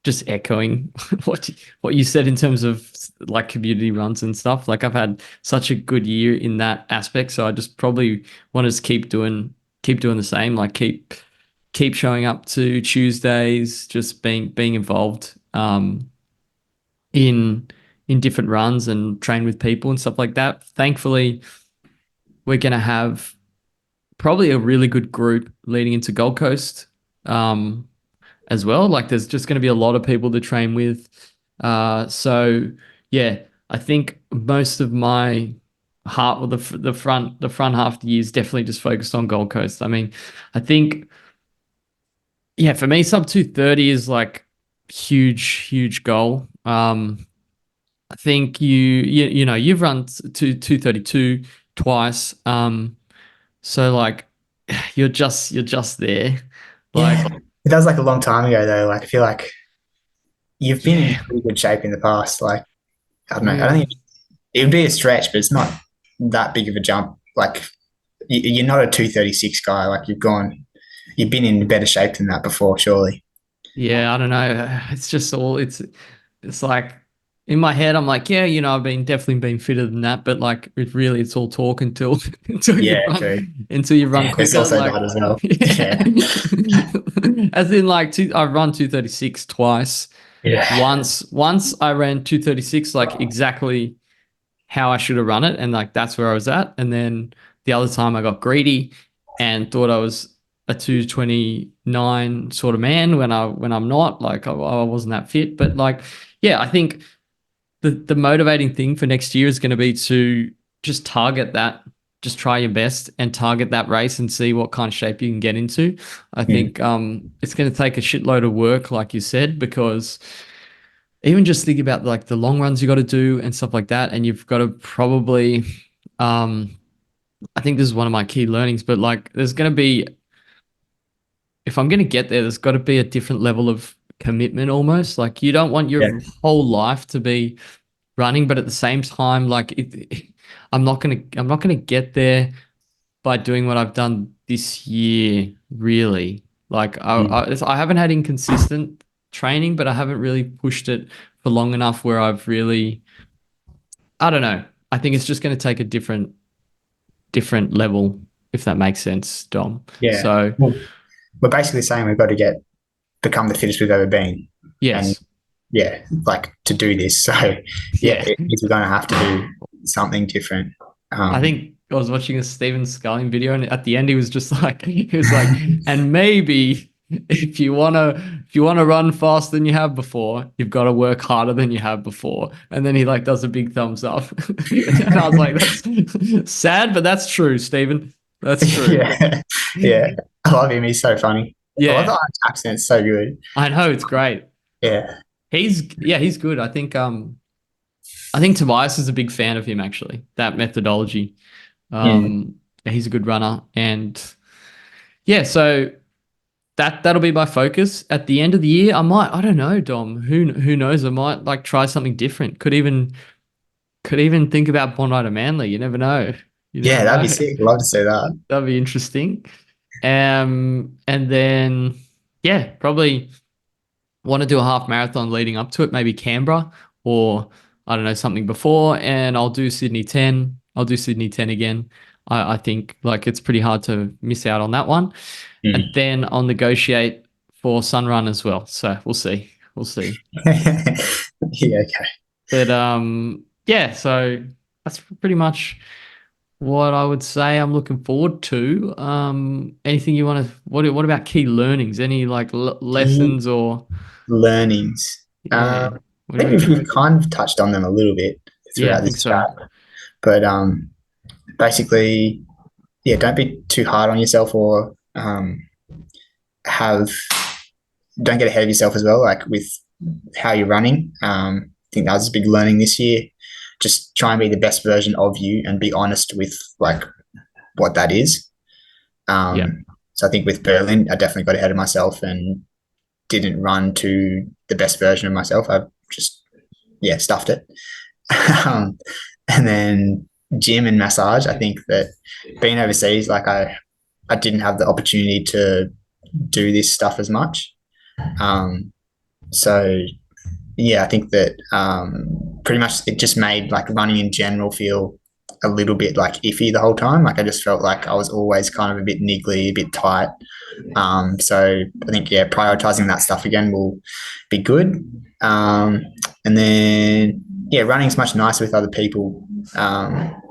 just echoing what you said in terms of like community runs and stuff. Like I've had such a good year in that aspect, so I just probably want to just keep doing the same. Like keep showing up to Tuesdays, just being involved in different runs and train with people and stuff like that. Thankfully, we're gonna have probably a really good group leading into Gold Coast as well. Like there's just going to be a lot of people to train with. So yeah, I think most of my heart with the front half of the year is definitely just focused on Gold Coast. I mean, I think, yeah, for me, sub 230 is like huge goal. I think you know, you've run to 232 twice. So like you're just there. Like Yeah, it was like a long time ago though. Like I feel like you've been in pretty good shape in the past. Like I don't know. I don't think it would be a stretch, but it's not that big of a jump. Like you're not a 236 guy. Like you've been in better shape than that before, surely. Yeah, I don't know. It's just it's like in my head, I'm like, yeah, you know, I've definitely been fitter than that, but like it's all talk until Yeah, you run yeah, quicker. it's also like, that as well. Yeah. As in like I've run 236 twice. Yeah. Once I ran 236 like exactly how I should have run it, and like that's where I was at. And then the other time I got greedy and thought I was a 229 sort of man when I'm not. Like I wasn't that fit. But like, yeah, I think the motivating thing for next year is going to be to just target that, just try your best and target that race and see what kind of shape you can get into. I think it's going to take a shitload of work, like you said, because even just think about like the long runs you got to do and stuff like that, and you've got to probably I think this is one of my key learnings, but like there's going to be, if I'm going to get there's got to be a different level of commitment almost. Like you don't want your whole life to be running, but at the same time, like I'm not gonna get there by doing what I've done this year. Really, like I haven't had inconsistent training, but I haven't really pushed it for long enough where I've really, I don't know. I think it's just going to take a different level, if that makes sense, Dom. Yeah. So we're basically saying we've got to become the fittest we've ever been. yes. And yeah, like to do this. So yeah, we're going to have to do something different. I think I was watching a Steven Scullion video, and at the end he was just like, and maybe if you wanna run faster than you have before, you've got to work harder than you have before. And then he like does a big thumbs up, and I was like, that's sad, but that's true, Steven. That's true. Yeah, yeah. I love him. He's so funny. I love Yeah, the Irish accent. It's so good. I know it's great. Yeah. He's good. I think Tobias is a big fan of him actually. That methodology. He's a good runner, and yeah, so that'll be my focus at the end of the year. I don't know, Dom. Who knows? I might like try something different. Could even think about Bondi to Manly. You never know. You Yeah, never that'd know. be sick. Love to see that. That'd be interesting. And then yeah, probably want to do a half marathon leading up to it, maybe Canberra or I don't know, something before, and I'll do Sydney 10. I'll do Sydney 10 again. I think like it's pretty hard to miss out on that one. And then I'll negotiate for Sunrun as well. So we'll see. We'll see. Yeah, okay. But yeah, so that's pretty much what I would say I'm looking forward to. Anything you want to what about key learnings? Any like lessons or Learnings. yeah. I What do you think reckon? we've kind of touched on them a little bit Yeah, I throughout think this so. chat. But basically, yeah, don't be too hard on yourself or have don't get ahead of yourself as well, like with how you're running. I think that was a big learning this year. Just try and be the best version of you and be honest with like what that is. Yeah. So I think with Berlin, I definitely got ahead of myself and didn't run to the best version of myself. I just, yeah, stuffed it. And then gym and massage, I think that being overseas, like I didn't have the opportunity to do this stuff as much. So yeah, I think that pretty much it just made like running in general feel a little bit like iffy the whole time. Like I just felt like I was always kind of a bit niggly, a bit tight. So I think yeah, prioritizing that stuff again will be good. And then yeah, running's much nicer with other people.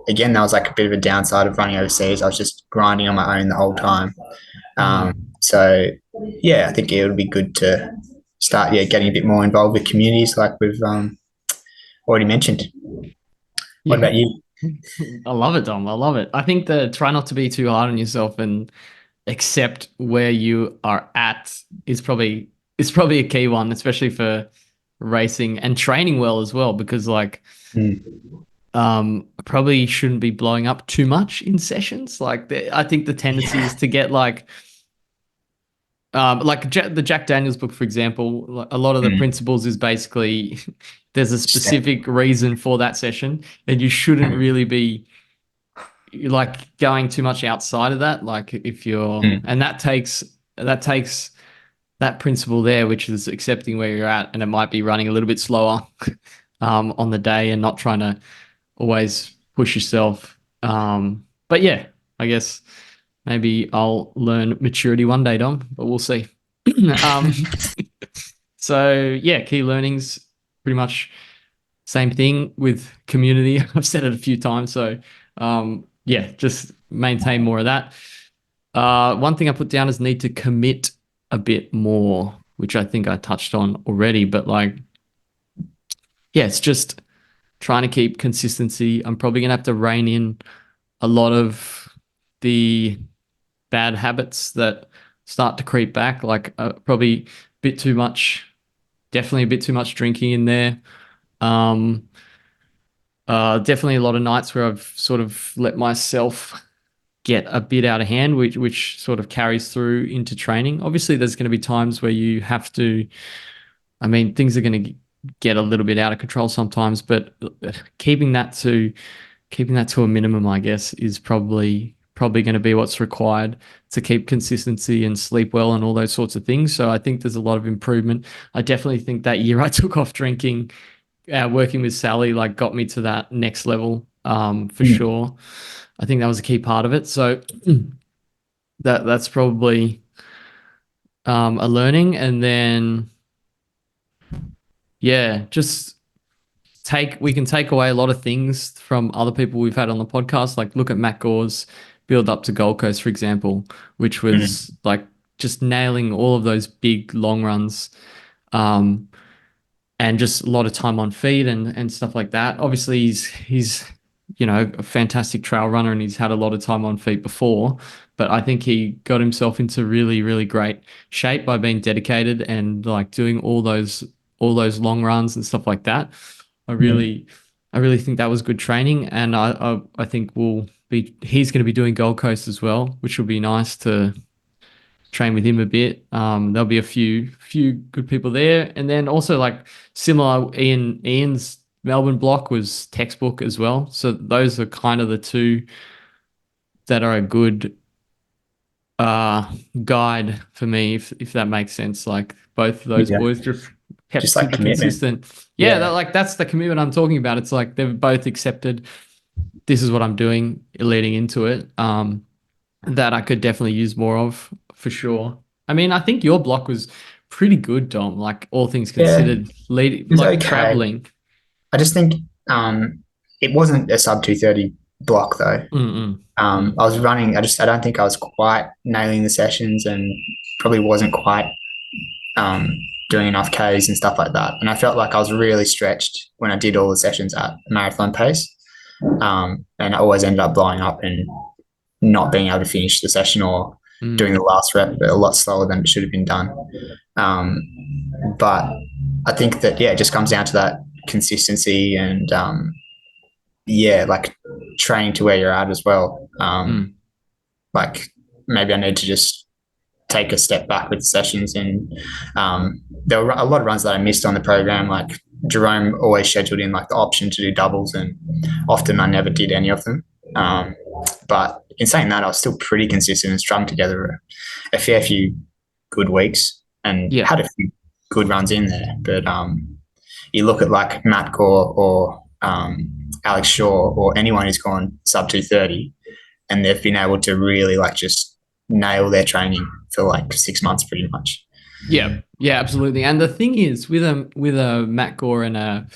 Again, that was like a bit of a downside of running overseas. I was just grinding on my own the whole time. So yeah, I think it would be good to start getting a bit more involved with communities like we've already mentioned. What about you? I love it, Dom. I love it. I think that try not to be too hard on yourself and accept where you are at is probably a key one, especially for racing and training well as well, because like probably shouldn't be blowing up too much in sessions. Like I think the tendency is to get like the Jack Daniels book, for example, a lot of the principles is basically there's a specific reason for that session, and you shouldn't really be like going too much outside of that. Like if you're, and that takes that principle there, which is accepting where you're at, and it might be running a little bit slower on the day and not trying to always push yourself. But yeah, I guess maybe I'll learn maturity one day, Dom, but we'll see. So yeah, key learnings, pretty much same thing with community. I've said it a few times. So yeah, just maintain more of that. One thing I put down is need to commit a bit more, which I think I touched on already, but like, yeah, it's just trying to keep consistency. I'm probably going to have to rein in a lot of the bad habits that start to creep back, like probably a bit too much, definitely a bit too much drinking in there. Definitely a lot of nights where I've sort of let myself get a bit out of hand, which sort of carries through into training. Obviously, there's going to be times where you have to, I mean, things are going to get a little bit out of control sometimes, but keeping that to a minimum, I guess, is probably going to be what's required to keep consistency and sleep well and all those sorts of things. So I think there's a lot of improvement. I definitely think that year I took off drinking, working with Sally, like got me to that next level for sure. I think that was a key part of it. So that's probably a learning. And then, yeah, just we can take away a lot of things from other people we've had on the podcast. Like look at Matt Gore's build up to Gold Coast, for example, which was like just nailing all of those big long runs, and just a lot of time on feet and stuff like that. Obviously, he's a fantastic trail runner, and he's had a lot of time on feet before. But I think he got himself into really, really great shape by being dedicated and like doing all those long runs and stuff like that. I really think that was good training, and I think he's going to be doing Gold Coast as well, which will be nice to train with him a bit. There'll be a few good people there, and then also like similar, Ian's Melbourne block was textbook as well. So those are kind of the two that are a good guide for me, if that makes sense. Like both of those boys just kept Just like super consistent. Yeah. That's the commitment I'm talking about. It's like they've both accepted this is what I'm doing leading into it. That I could definitely use more of for sure. I mean, I think your block was pretty good, Dom. Like all things considered, was okay. traveling. I just think it wasn't a sub 230 block though. I was running. I don't think I was quite nailing the sessions, and probably wasn't quite doing enough Ks and stuff like that. And I felt like I was really stretched when I did all the sessions at marathon pace, and I always ended up blowing up and not being able to finish the session or doing the last rep a lot slower than it should have been done. But I think that it just comes down to that consistency and like training to where you're at as well. Like maybe I need to just take a step back with the sessions, and there were a lot of runs that I missed on the program. Like Jerome always scheduled in like the option to do doubles, and often I never did any of them. But in saying that, I was still pretty consistent and strung together a fair few good weeks, and had a few good runs in there. But you look at like Matt Gore or Alex Shaw or anyone who's gone sub 230, and they've been able to really like just nail their training for like 6 months pretty much. Yeah, absolutely. And the thing is with a Matt Gore and a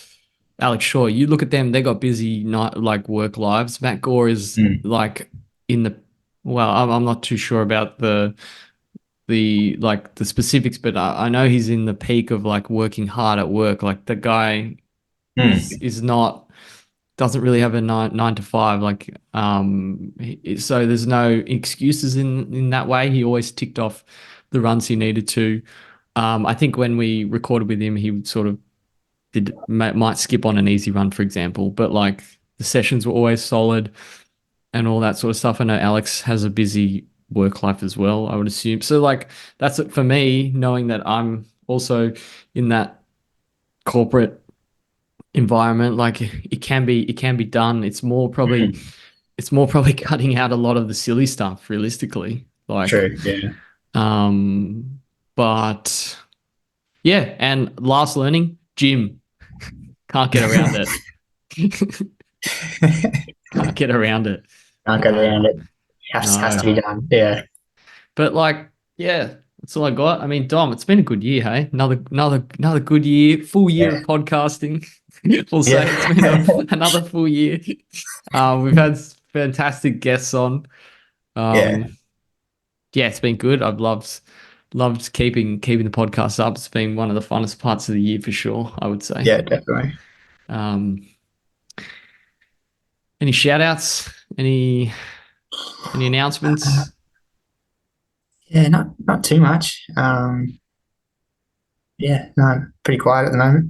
Alex Shaw, you look at them, they got busy work lives. Matt Gore is like in the, well, I'm not too sure about the specifics, but I know he's in the peak of like working hard at work. Like the guy doesn't really have a nine to five. Like, so there's no excuses in that way. He always ticked off the runs he needed to. I think when we recorded with him, he sort of might skip on an easy run, for example, but like the sessions were always solid and all that sort of stuff. I know Alex has a busy work life as well, I would assume. So like that's it for me, knowing that I'm also in that corporate environment. Like it can be done. It's more probably cutting out a lot of the silly stuff realistically. Like true, yeah. But yeah, and last learning, gym. Can't get around it. Can't get around it. Can't get around it. Has to be done. Yeah. But like, yeah, that's all I got. I mean, Dom, it's been a good year, hey? Another good year, full year of podcasting. We'll say it's been another full year. We've had fantastic guests on. Yeah, it's been good. I've loved keeping the podcast up. It's been one of the funnest parts of the year for sure, I would say. Yeah, definitely. Any shout outs? Any announcements? Yeah, not too much. Yeah, no, pretty quiet at the moment.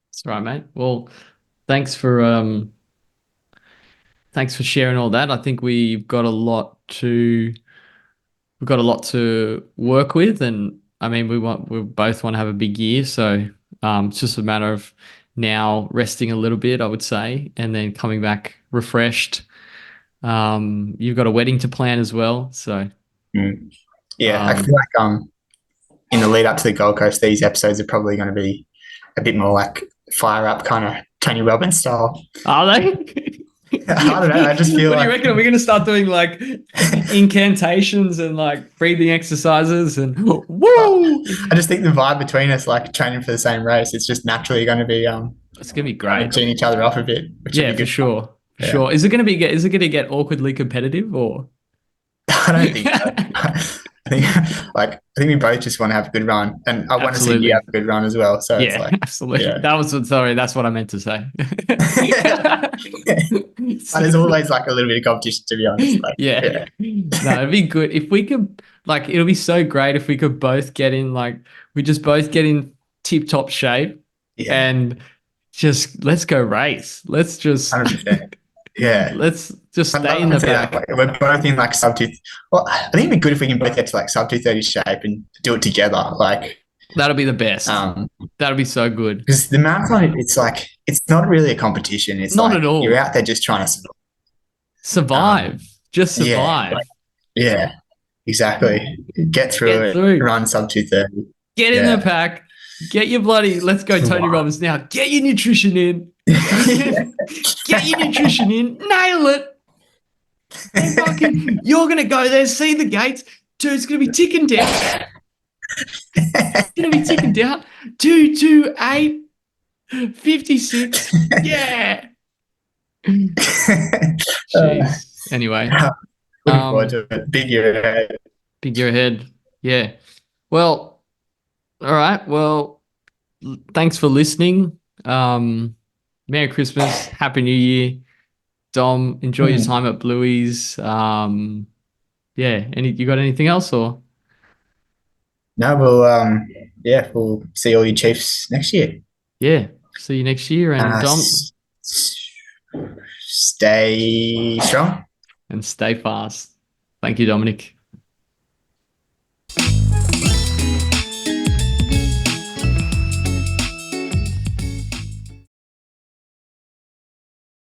That's right, mate. Well, thanks for sharing all that. I think we've got a lot to work with, and I mean we both want to have a big year, so it's just a matter of now resting a little bit, I would say, and then coming back refreshed. You've got a wedding to plan as well, so yeah, I feel like in the lead up to the Gold Coast, these episodes are probably going to be a bit more like fire up kind of Tony Robbins style. Are they? I don't know. I just feel what do you reckon? Are we going to start doing like incantations and like breathing exercises and woo? I just think the vibe between us, like training for the same race, it's just naturally going to be It's gonna be Trying great. to tune each other off a bit. Which Yeah, would be for good. sure. For Yeah. sure. Is it gonna get awkwardly competitive or? I don't think so. I think we both just want to have a good run, and I want to see Absolutely. you have a good run as well. So it's Yeah, like, absolutely. yeah. That's what I meant to say. And there's always like a little bit of competition, to be honest. Like, Yeah. No, it'd be good if we could, like, it'll be so great if we could both get in, like, we just both get in tip top shape yeah, and just let's go race. Let's just 100%. Yeah. let's just I'd stay love in to the see that. back. Like, we're both in like sub two. Well, I think it'd be good if we can both get to like sub 230 shape and do it together. Like, That'll be the best. um, That'll be so good. because the marathon, it's like it's not really a competition. It's Not like at all. you're out there just trying to Survive. Just yeah, survive. like, yeah, exactly. Get through Get it. through. Run sub 230. Get in yeah. the pack. Get your bloody, let's go, Tony Wow. Robbins now. Get your nutrition in. Get your nutrition in. Nail it. And fucking, you're going to go there, see the gates. Dude, it's going to be ticking down. It's going to be ticking down. 228, 56. Yeah. Jeez. Anyway, Looking forward to it. Big year ahead. big year ahead. Yeah. Well, all right. Well, thanks for listening. Merry Christmas. Happy New Year. Dom, enjoy your time at Bluey's. Yeah. You got anything else or? No, we'll see all you Chiefs next year. Yeah. See you next year. And Dom, Stay strong. and stay fast. Thank you, Dominic.